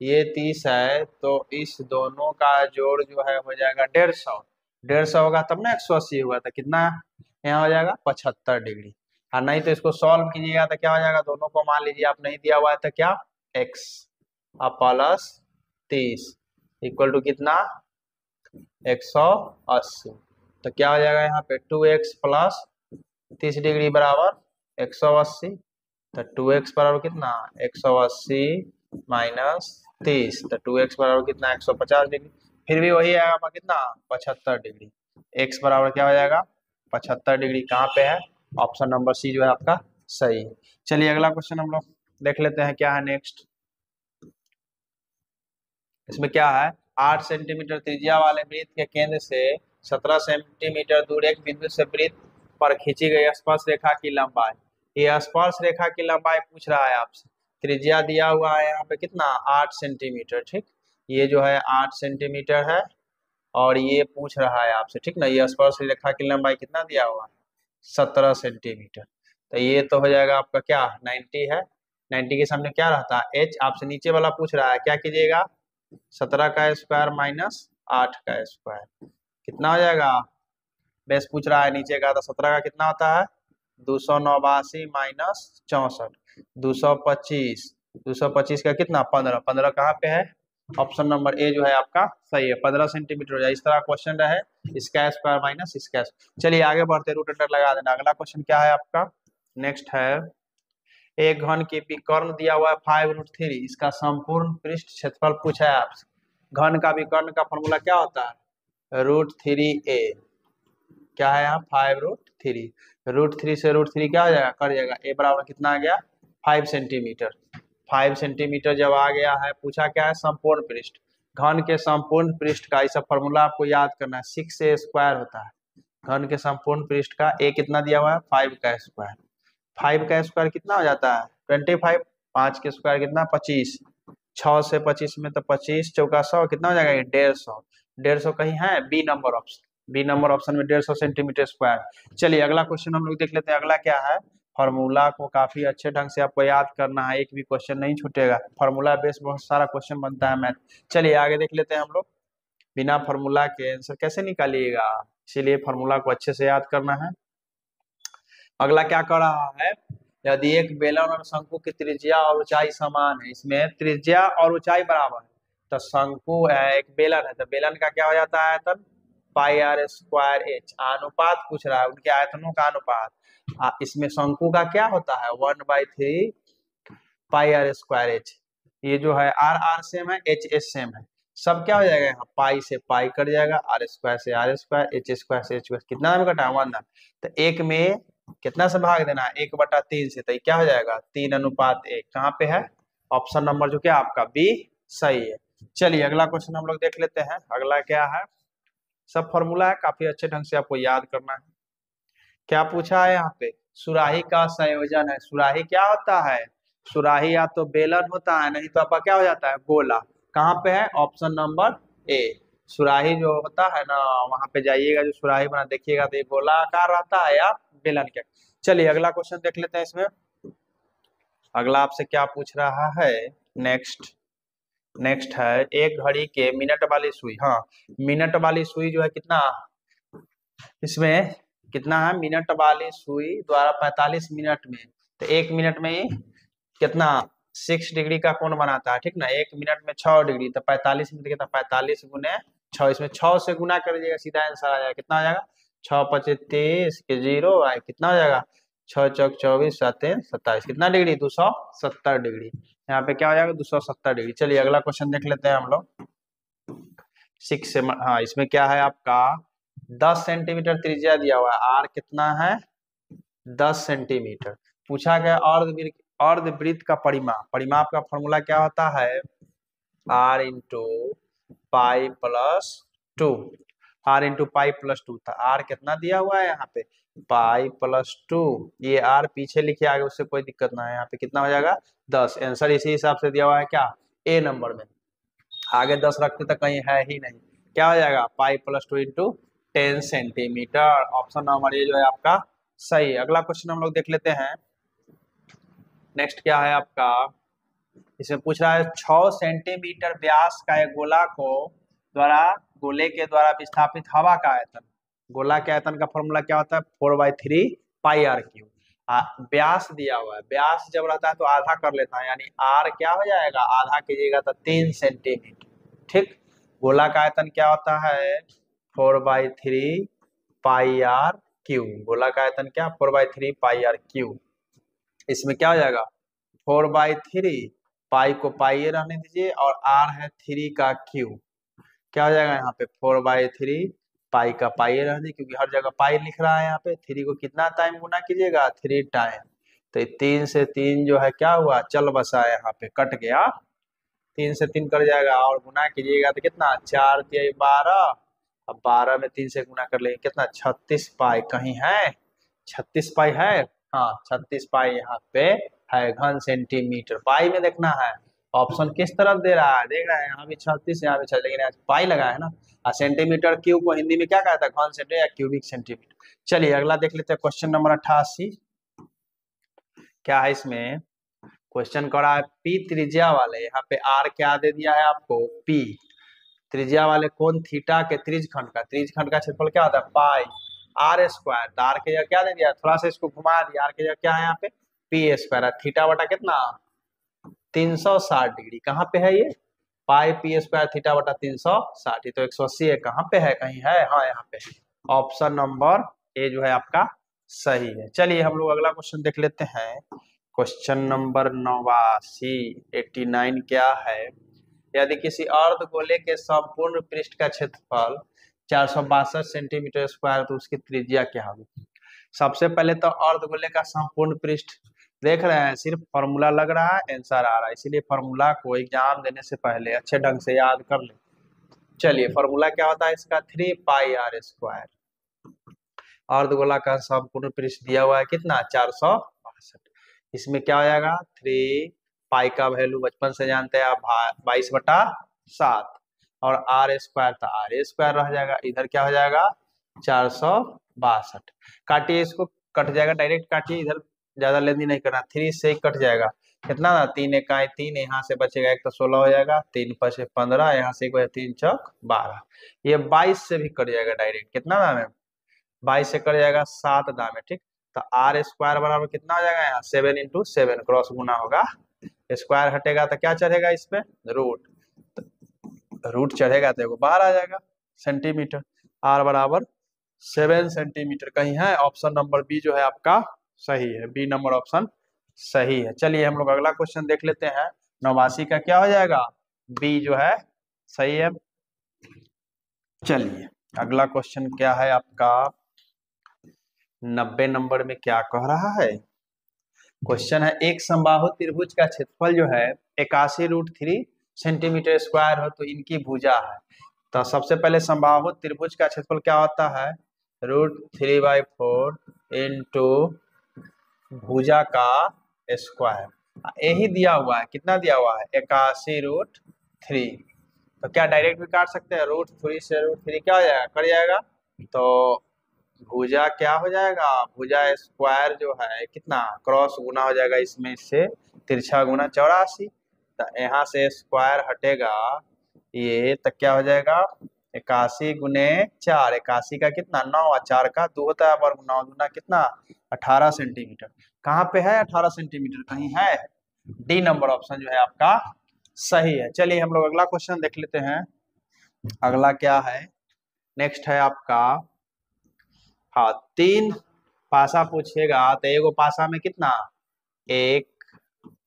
ये 30 है, तो इस दोनों का जोड़ जो है हो जाएगा 150, 150 होगा तब ना 180 हुआ, तो कितना यहाँ हो जाएगा 75 डिग्री। और नहीं तो इसको सॉल्व कीजिएगा तो क्या हो जाएगा, दोनों को मान लीजिए आप नहीं दिया हुआ है तो क्या x प्लस 30 इक्वल टू कितना 180, तो क्या हो जाएगा यहाँ पे 2x प्लस 30 डिग्री बराबर 180, तो 2x बराबर कितना 180 माइनस 30, तो 2x बराबर कितना 150 डिग्री, फिर भी वही आएगा कितना 75 डिग्री, x बराबर क्या हो जाएगा 75 डिग्री। कहाँ पे है, ऑप्शन नंबर सी जो है आपका सही है। चलिए अगला क्वेश्चन हम लोग देख लेते हैं क्या है नेक्स्ट। इसमें क्या है, 8 सेंटीमीटर त्रिज्या वाले वृत्त के केंद्र से 17 सेंटीमीटर दूर एक बिंदु से वृत्त पर खींची गई स्पर्श रेखा की लंबाई, ये स्पर्श रेखा की लंबाई पूछ रहा है आपसे। त्रिज्या दिया हुआ है यहाँ पे कितना 8 सेंटीमीटर, ठीक, ये जो है 8 सेंटीमीटर है, और ये पूछ रहा है आपसे, ठीक ना, ये स्पर्श रेखा की लंबाई कितना दिया हुआ है 17 सेंटीमीटर, तो ये तो हो जाएगा आपका क्या 90 है, 90 के सामने क्या रहता है h, आपसे नीचे वाला पूछ रहा है, क्या कीजिएगा 17 का स्क्वायर माइनस 8 का स्क्वायर, कितना हो जाएगा, बेस पूछ रहा है नीचे का, तो 17 का कितना होता है 289 माइनस 64, 225, 225 का कितना 15, 15 कहाँ पे है, ऑप्शन नंबर ए जो है आपका सही है, 15 सेंटीमीटर हो जाए। इस तरह क्वेश्चन रहे, इसका स्क्वायर माइनस इसका। चलिए आगे बढ़ते, रूट अंडर लगा देना। अगला क्वेश्चन क्या है आपका, नेक्स्ट है, एक घन के विकर्ण दिया हुआ है 5√3, इसका संपूर्ण पृष्ठ क्षेत्रफल पूछा है आपसे। घन का विकर्ण का फॉर्मूला क्या होता है √3a, क्या है यहाँ 5√3, √3 से √3 क्या हो जाएगा कर जाएगा, a बराबर कितना आ गया 5 सेंटीमीटर, 5 सेंटीमीटर जब आ गया है, पूछा क्या है संपूर्ण पृष्ठ, घन के संपूर्ण पृष्ठ का, इस फॉर्मूला आपको याद करना है, 6a स्क्वायर होता है, घन के संपूर्ण पृष्ठ का a कितना दिया हुआ है 5 का स्क्वायर, 5 का स्क्वायर कितना हो जाता है 25, 5 के स्क्वायर कितना 25, 6 से 25 में तो 25 चौका 100 कितना हो जाएगा 150, 150 कहीं है B number option, B number option में 150 सेंटीमीटर स्क्वायर। चलिए अगला क्वेश्चन हम लोग देख लेते हैं। अगला क्या है, फॉर्मूला को काफी अच्छे ढंग से आपको याद करना है, एक भी क्वेश्चन नहीं छूटेगा, फॉर्मूला बेस बहुत सारा क्वेश्चन बनता है मैथ। चलिए आगे देख लेते हैं हम लोग। बिना फॉर्मूला के आंसर कैसे निकालिएगा, इसीलिए फॉर्मूला को अच्छे से याद करना है। अगला क्या कर रहा है, यदि एक बेलन और शंकु की त्रिज्या और ऊंचाई समान है, इसमें त्रिज्या और ऊंचाई बराबर है, तो शंकु है एक बेलन है, तो बेलन का क्या हो जाता है आयतन, पाई आर स्क्वायर एच। अनुपात पूछ रहा है, उनके आयतनों का अनुपात। इसमें शंकु का क्या होता है 1/3 पाई आर स्क्वायर एच। ये जो है आर आर सेम है, एच एच सेम है, सब क्या हो जाएगा यहाँ, पाई से पाई कट जाएगा, आर स्क्वायर से आर स्क्वायर, एच स्क्वायर से एच स्क्वायर, कितना में कटा 1 तो एक में कितना से भाग देना है 1/3 से, तो ये क्या हो जाएगा 3:1। कहाँ पे है, ऑप्शन नंबर जो क्या आपका बी सही है। चलिए अगला क्वेश्चन हम लोग देख लेते हैं। अगला क्या है, सब फॉर्मूला है, काफी अच्छे ढंग से आपको याद करना है। क्या पूछा है यहाँ पे, सुराही का संयोजन है। सुराही क्या होता है, सुराही या तो बेलन होता है, नहीं तो आपका क्या हो जाता है गोला। कहाँ पे है, ऑप्शन नंबर ए। सुराही जो होता है ना, वहां पे जाइएगा, जो सुराही बना देखिएगा तो ये गोला आकार रहता है या बेलन के। चलिए अगला क्वेश्चन देख लेते हैं। इसमें अगला आपसे क्या पूछ रहा है, नेक्स्ट है, एक घड़ी के मिनट वाली सुई। हाँ, मिनट वाली सुई जो है कितना, इसमें कितना है, मिनट वाली सुई द्वारा 45 मिनट में, तो 1 मिनट में ही कितना 6 डिग्री का कोण बनाता है, ठीक ना। 1 मिनट में 6 डिग्री, तो 45 मिनट के, तो 45 गुने 6, इसमें 6 से गुना कर दीजिएगा, सीधा आंसर आ जाएगा। कितना आ जाएगा 6×5 = 30 के 0 आए, कितना हो जाएगा 6×4 = 24 7 × 27, कितना डिग्री 270 डिग्री। यहाँ पे क्या हो जाएगा 270 डिग्री। चलिए अगला क्वेश्चन देख लेते हैं हम लोग। 6 से, हाँ इसमें क्या है आपका 10 सेंटीमीटर त्रिज्या दिया हुआ है, आर कितना है 10 सेंटीमीटर। पूछा गया अर्धवृत्त का परिमाप। परिमाप का फॉर्मूला क्या होता है, r into pi plus 2। r into pi plus 2 था, r कितना दिया हुआ है यहाँ पे पाई प्लस 2, ये r पीछे लिखे आगे, उससे कोई दिक्कत ना है। यहाँ पे कितना हो जाएगा 10। आंसर इसी हिसाब से दिया हुआ है, क्या ए नंबर में, आगे 10 रखते तो कहीं है ही नहीं। क्या हो जाएगा pi plus 2 into 10 centimetre. Option number ये जो है आपका सही है। अगला क्वेश्चन हम लोग देख लेते हैं। नेक्स्ट क्या है आपका, इसमें पूछ रहा है 6 सेंटीमीटर व्यास का एक गोले के द्वारा विस्थापित हवा का आयतन। गोला के आयतन का फॉर्मूला क्या होता है 4/3 पाई आर क्यूब। व्यास दिया हुआ है, व्यास जब रहता है तो आधा कर लेता है, यानी आर क्या हो जाएगा आधा कीजिएगा तो 3 सेंटीमीटर, ठीक। गोला का आयतन क्या होता है 4/3 पाई आर क्यूब। गोला का आयतन क्या 4/3 पाई आर क्यूब। इसमें क्या हो जाएगा 4/3, पाई को पाई रहने दीजिए, और आर है 3 का क्यूब। क्या हो जाएगा यहाँ पे 4/3 पाई का पाई रहने दीजिए, क्योंकि हर जगह पाई लिख रहा है। यहाँ पे 3 को कितना टाइम गुना कीजिएगा 3 टाइम, तो 3 से 3 जो है क्या हुआ चल बसा, यहाँ पे कट गया, 3 से 3 कट जाएगा, और गुना कीजिएगा तो कितना 4 × 12, अब 12 में 3 से गुना कर लेंगे कितना 36 पाई। कहीं है 36 पाई है, हाँ 36 पाई यहाँ पे है घन सेंटीमीटर। पाई में देखना है, ऑप्शन किस तरफ दे रहा है, देख रहे हैं यहाँ भी 36 यहाँ भी 36, लेकिन आज पाई लगा है ना। सेंटीमीटर क्यूब को हिंदी में क्या कहता है घन सेंटीमीटर या क्यूबिक सेंटीमीटर। चलिए अगला देख लेते हैं क्वेश्चन नंबर 88। क्या है इसमें, क्वेश्चन कर रहा है पी त्रिज्या वाले, यहाँ पे आर क्या दे दिया है आपको पी, त्रिज्या वाले कोण थीटा के त्रिज्यखंड का क्षेत्रफल क्या होता है पाई आर स्क्वायर। तो आर के जगह क्या दे दिया, थोड़ा सा इसको घुमा दिया, आर के जगह क्या है यहाँ पे पी स्क्वायर, थीटा बटा कितना 360 डिग्री। कहाँ पे है ये पाई पी स्क्वायर थीटा बटा 360, तो 180 है, कहाँ पे है कहीं है, हाँ यहाँ पे। ऑप्शन नंबर ए जो है आपका सही है। चलिए हम लोग अगला क्वेश्चन देख लेते हैं। क्वेश्चन नंबर 89 क्या है, यदि किसी अर्धगोले के संपूर्ण पृष्ठ का क्षेत्रफल 462 सेंटीमीटर स्क्वायर, तो उसकी त्रिज्या क्या होगी। सबसे पहले तो अर्धगोले का संपूर्ण पृष्ठ देख रहे हैं, सिर्फ फॉर्मूला लग रहा है आंसर आ रहा है, इसीलिए फॉर्मूला को एग्जाम देने से पहले अच्छे ढंग से याद कर ले। चलिए फॉर्मूला क्या होता है इसका 3 पाई आर स्क्वायर। अर्धगोला का संपूर्ण पृष्ठ दिया हुआ है कितना 462, इसमें क्या हो जाएगा 3 पाई का वैल्यू बचपन से जानते हैं आप 22/7, और आर स्क्वायर था आर स्क्वायर रह जाएगा, इधर क्या हो जाएगा 462। काटिए इसको, कट जाएगा, डायरेक्ट काटिए, इधर ज्यादा लेंदी नहीं करना, 3 से ही कट जाएगा, कितना था, 3 1 3, यहाँ से बचेगा एक तो 16 हो जाएगा, 3 5 15, यहाँ से 3 चौक 12, ये 22 से भी कट जाएगा डायरेक्ट। कितना दाम है, 22 से कट जाएगा 7 दाम है, ठीक। तो आर स्क्वायर बराबर कितना हो जाएगा, यहाँ 7 × 7 क्रॉस गुना होगा, स्क्वायर हटेगा तो क्या चढ़ेगा इस पे, रूट, रूट चढ़ेगा तो एगो बाहर आ जाएगा सेंटीमीटर। आर बराबर 7 सेंटीमीटर कहीं है, ऑप्शन नंबर बी जो है आपका सही है, बी नंबर ऑप्शन सही है। चलिए हम लोग अगला क्वेश्चन देख लेते हैं, 89 का क्या हो जाएगा, बी जो है सही है। चलिए अगला क्वेश्चन क्या है आपका, 90 नंबर में क्या कह रहा है, क्वेश्चन है एक समबाहु त्रिभुज का क्षेत्रफल जो है 81√3 सेंटीमीटर स्क्वायर हो तो इनकी भुजा है। तो सबसे पहले समबाहु त्रिभुज का क्षेत्रफल क्या होता है, √3/4 इंटू भुजा का स्क्वायर, यही दिया हुआ है, कितना दिया हुआ है 81√3। तो क्या डायरेक्ट भी काट सकते हैं, √3 से √3 क्या हो जाएगा, कट जाएगा, तो भुजा क्या हो जाएगा, भुजा स्क्वायर जो है कितना क्रॉस गुना हो जाएगा इसमें, इससे तिरछा गुना 84, तो यहाँ से स्क्वायर हटेगा ये, तो क्या हो जाएगा 81 × 4, 81 का कितना 9 और 4 का 2 होता है, वर्ग 9 दूना कितना 18 सेंटीमीटर। कहाँ पे है 18 सेंटीमीटर, कहीं है, डी नंबर ऑप्शन जो है आपका सही है। चलिए हम लोग अगला क्वेश्चन देख लेते हैं, अगला क्या है, नेक्स्ट है आपका, हाँ 3 पासा पूछेगा तो एगो पासा में कितना, एक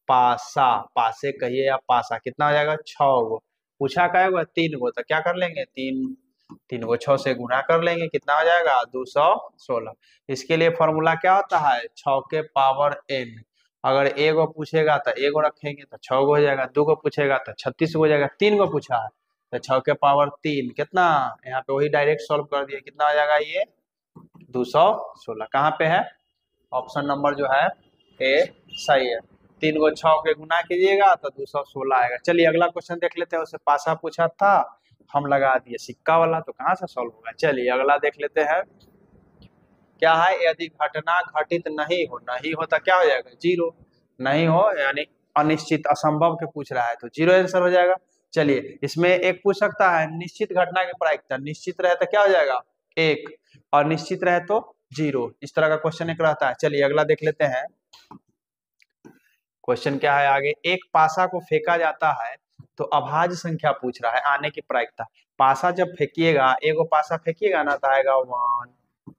पासा, पासे कहिए या पासा, कितना हो जाएगा 6 गो, पूछा क्या होगा 3 गो, तो क्या कर लेंगे 3 को 6 से गुना कर लेंगे, कितना हो जाएगा 216। इसके लिए फॉर्मूला क्या होता है, 6 के पावर n, अगर एगो पूछेगा तो एगो रखेंगे तो 6 गो हो जाएगा, 2 को पूछेगा तो 36 हो जाएगा, 3 को पूछा है तो 6 के पावर 3 कितना, यहाँ पे वही डायरेक्ट सॉल्व कर दिए, कितना हो जाएगा ये 216। कहाँ पे है, ऑप्शन नंबर जो है ए सही है, 3 को 6 के गुना कीजिएगा तो 216 आएगा। चलिए अगला क्वेश्चन देख लेते हैं, उससे पासा पूछा था, हम लगा दिए सिक्का वाला, तो कहाँ से सॉल्व होगा। चलिए अगला देख लेते हैं, क्या है, यदि घटना घटित नहीं हो, नहीं हो तो क्या हो जाएगा 0, नहीं हो यानी अनिश्चित असंभव के पूछ रहा है तो 0 आंसर हो जाएगा। चलिए इसमें एक पूछ सकता है निश्चित घटना की प्रायिकता, निश्चित रहे तो क्या हो जाएगा 1, और निश्चित रहे तो 0, इस तरह का क्वेश्चन एक रहता है। चलिए अगला देख लेते हैं, क्वेश्चन क्या है आगे, एक पासा को फेंका जाता है तो अभाज्य संख्या पूछ रहा है आने की प्रायिकता। पासा जब फेंकिएगा, एगो पासा फेंकिएगा ना तो आएगा 1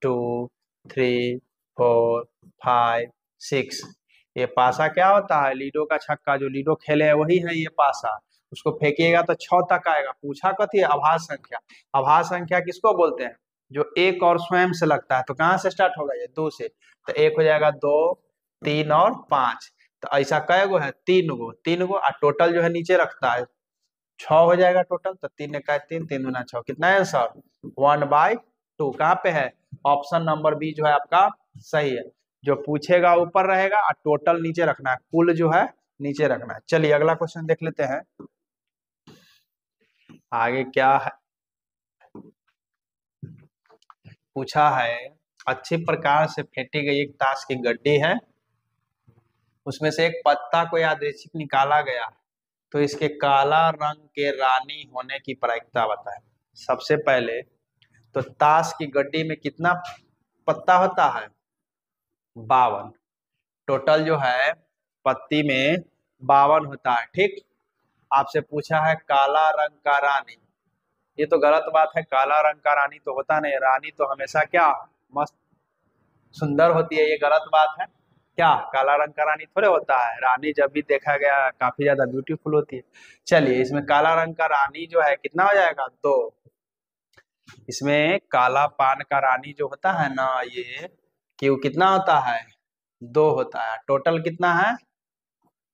2 3 4 5 6, ये पासा क्या होता है, लीडो का छक्का, जो लीडो खेले हैं वही है ये पासा, उसको फेंकिएगा तो 6 तक आएगा। पूछा कथी है, अभाज्य संख्या। अभाज्य संख्या किसको बोलते हैं, जो एक और स्वयं से लगता है, तो कहाँ से स्टार्ट होगा ये 2 से, तो 1 हो जाएगा 2 3 और 5, तो ऐसा कै गो है 3 गो, 3 गो, और टोटल जो है नीचे रखता है 6 हो जाएगा टोटल, तो 3 1 3 3 दूना 6, कितना आंसर 1/2। कहाँ पे है, ऑप्शन नंबर बी जो है आपका सही है, जो पूछेगा ऊपर रहेगा और टोटल नीचे रखना है, कुल जो है नीचे रखना है। चलिए अगला क्वेश्चन देख लेते हैं, आगे क्या है, पूछा है अच्छे प्रकार से फेंटी गई एक ताश की गड्डी है, उसमें से एक पत्ता को यादृच्छिक निकाला गया, तो इसके काला रंग के रानी होने की प्रायिकता बताएं। सबसे पहले तो ताश की गड्डी में कितना पत्ता होता है, 52, टोटल जो है पत्ती में 52 होता है, ठीक। आपसे पूछा है काला रंग का रानी, ये तो गलत बात है, काला रंग का रानी तो होता नहीं, रानी तो हमेशा क्या मस्त सुंदर होती है, ये गलत बात है, क्या काला रंग का रानी थोड़े होता है, रानी जब भी देखा गया काफी ज्यादा ब्यूटीफुल होती है। चलिए इसमें काला रंग का रानी जो है कितना हो जाएगा 2, इसमें काला पान का रानी जो होता है ना ये, कि वो कितना होता है 2 होता है, टोटल कितना है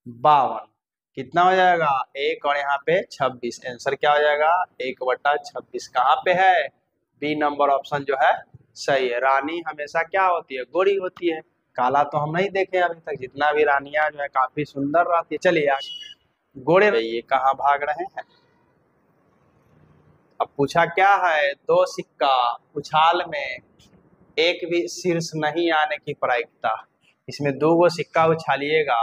52, कितना हो जाएगा 1 और यहाँ पे 26, आंसर क्या हो जाएगा 1/26। कहाँ पे है, बी नंबर ऑप्शन जो है सही है। रानी हमेशा क्या होती है, गोरी होती है, काला तो हम नहीं देखे अभी तक, जितना भी रानियां जो है काफी सुंदर रहती है। चलिए यार गोरे ये कहाँ भाग रहे हैं। अब पूछा क्या है, 2 सिक्का उछाल में एक भी शीर्ष नहीं आने की प्रायिकता, इसमें 2 गो सिक्का उछालिएगा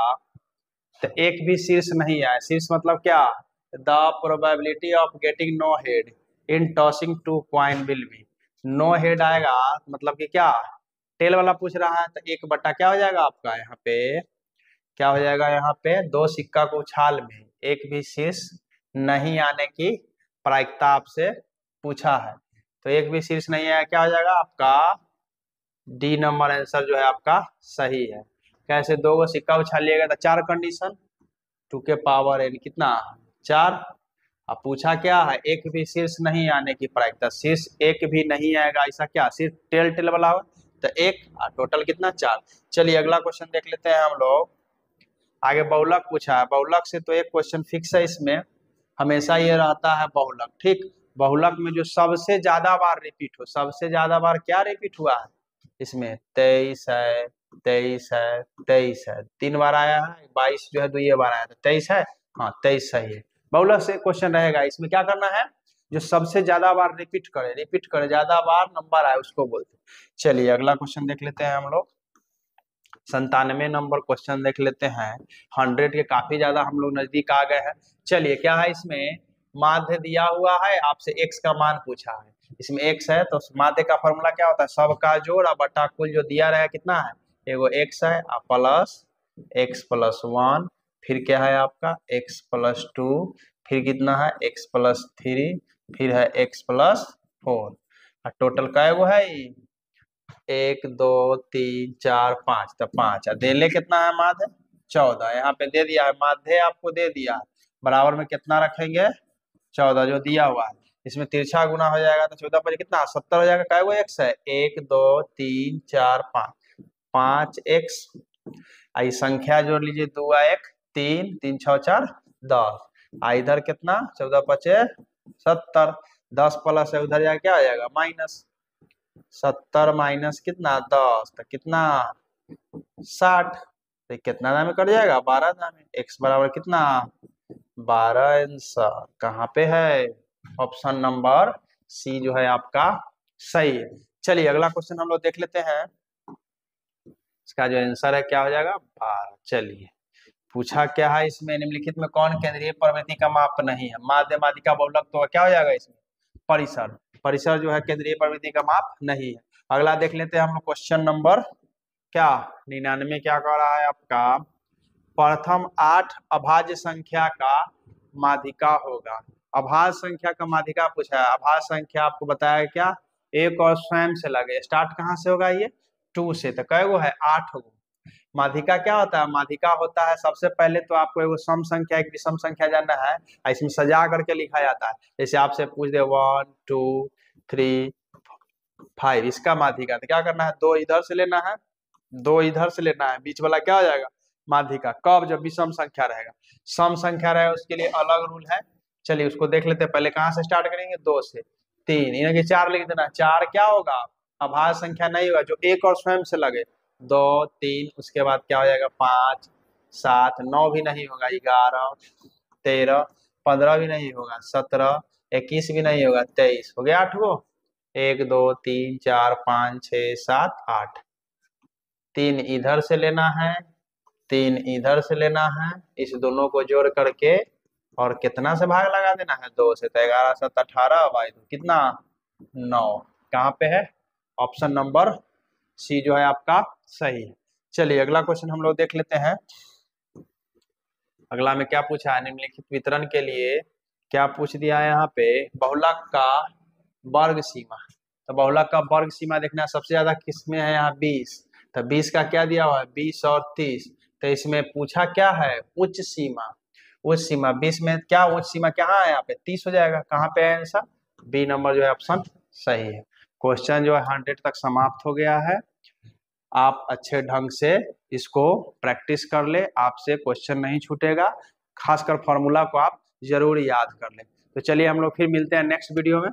तो एक भी शीर्ष नहीं आया। शीर्ष मतलब क्या, the probability of getting no head in tossing 2 coin will be. No head आएगा मतलब कि क्या, टेल वाला पूछ रहा है, तो 1 बटा क्या हो जाएगा आपका यहाँ पे, क्या हो जाएगा यहाँ पे, 2 सिक्का को उछाल में एक भी शीर्ष नहीं आने की प्रायिकता आपसे पूछा है। तो एक भी शीर्ष नहीं आया, क्या हो जाएगा आपका डी नंबर आंसर जो है आपका सही है। कैसे, 2 को सिक्का उछालिएगा तो 4 कंडीशन, 2 के पावर n कितना 4। अब पूछा क्या है, एक भी शीर्ष नहीं आने की प्रायिकता, शीर्ष एक भी नहीं आएगा ऐसा क्या, सिर्फ टेल टेल वाला हो तो 1 और टोटल कितना 4। चलिए अगला क्वेश्चन देख लेते हैं हम लोग। आगे बहुलक पूछा है, बहुलक से तो एक क्वेश्चन फिक्स है, इसमें हमेशा ये रहता है बहुलक, ठीक। बहुलक में जो सबसे ज्यादा बार रिपीट हो, सबसे ज्यादा बार क्या रिपीट हुआ है इसमें, 23 है, 23 है, 23 है, 3 बार आया है, 22 जो है 2 बार आया था, 23 है, हाँ 23 सही है। बहुलक से क्वेश्चन रहेगा, इसमें क्या करना है, जो सबसे ज्यादा बार रिपीट करे ज्यादा बार नंबर आए उसको बोलते। चलिए अगला क्वेश्चन देख लेते हैं हम लोग। 97 नंबर क्वेश्चन देख लेते हैं। 100 के काफी ज्यादा हम लोग नजदीक आ गए हैं। चलिए क्या है इसमें, माध्य दिया हुआ है, आपसे x का मान पूछा है, इसमें x है तो माध्य का फॉर्मूला क्या होता है, सबका जोड़ और बटा कुल जो दिया रहेगा कितना है, एगो x है प्लस x+1, फिर क्या है आपका x+2, फिर कितना है x+3, फिर है x+4, और टोटल का एगो है 1 2 3 4 5, तो 5 देले कितना है माध्य 14, यहाँ पे दे दिया है माध्य आपको दे दिया है, बराबर में कितना रखेंगे 14 जो दिया हुआ है, इसमें तिरछा गुना हो जाएगा तो 14 पर कितना 70 हो जाएगा, क्या एक्स है 1 2 3 4 5, 5x, आई संख्या जोड़ लीजिए 2 1 3 3 6 4 10, इधर कितना 14 5 70, 10 प्लस है उधर जाके क्या आ जाएगा माइनस, 70 माइनस कितना 10 तो कितना 60, तो कितना दाम में कट जाएगा 12 दाम में, x बराबर कितना 12 आंसर कहाँ पे है, ऑप्शन नंबर सी जो है आपका सही है। चलिए अगला क्वेश्चन हम लोग देख लेते हैं, इसका जो आंसर है क्या हो जाएगा 12। चलिए पूछा क्या है इसमें, निम्नलिखित में कौन केंद्रीय प्रवृत्ति का माप नहीं है, माध्य माध्यिका बहुलक तो क्या हो जाएगा इसमें परिसर, परिसर जो है केंद्रीय प्रवृत्ति का माप नहीं है। अगला देख लेते हैं हम लोग क्वेश्चन नंबर क्या 99, क्या कह रहा है आपका, प्रथम 8 अभाज्य संख्या का माध्यिका होगा। अभाज्य संख्या का माध्यिका पूछा है, अभाज्य संख्या आपको बताया क्या, एक और स्वयं से लगे, स्टार्ट कहाँ से होगा ये 2 से, तो कै गो है 8 गो। माध्यिका क्या होता है, माध्यिका होता है सबसे पहले तो आपको एगो सम संख्या एक विषम संख्या जानना है, इसमें सजा करके लिखा जाता है, जैसे आपसे पूछ दे 1 2 3 5, इसका माध्यिका, तो क्या करना है 2 इधर से लेना है, 2 इधर से लेना है, बीच वाला क्या हो जाएगा माध्यिका, कब जब विषम संख्या रहेगा, सम संख्या रहेगा उसके लिए अलग रूल है। चलिए उसको देख लेते हैं, पहले कहाँ से स्टार्ट करेंगे 2 से 3, यानी कि 4 लिख देना, 4 क्या होगा अभाज्य संख्या नहीं होगा, जो एक और स्वयं से लगे 2 3, उसके बाद क्या हो जाएगा 5 7, 9 भी नहीं होगा, 11 13 15 भी नहीं होगा, 17 21 भी नहीं होगा, 23 हो गया 8 गो, 1 2 3 4 5 6 7 8, 3 इधर से लेना है, 3 इधर से लेना है, इस दोनों को जोड़ करके और कितना से भाग लगा देना है 2 से, तो 11 7 18 बाई 2 कितना 9, कहाँ पे है ऑप्शन नंबर सी जो है आपका सही है। चलिए अगला क्वेश्चन हम लोग देख लेते हैं। अगला में क्या पूछा है, निम्नलिखित वितरण के लिए क्या पूछ दिया है यहाँ पे, बहुलक का वर्ग सीमा, तो बहुलक का वर्ग सीमा देखना सबसे ज्यादा किसमें है यहाँ 20, तो 20 का क्या दिया हुआ है 20 और 30, तो इसमें पूछा क्या है उच्च सीमा, उच्च सीमा 20 में क्या उच्च सीमा कहाँ है यहाँ पे 30 हो जाएगा, कहाँ पे है आंसर बी नंबर जो है ऑप्शन सही है। क्वेश्चन जो है 100 तक समाप्त हो गया है, आप अच्छे ढंग से इसको प्रैक्टिस कर ले, आपसे क्वेश्चन नहीं छूटेगा, खासकर फॉर्मूला को आप जरूर याद कर ले। तो चलिए हम लोग फिर मिलते हैं नेक्स्ट वीडियो में।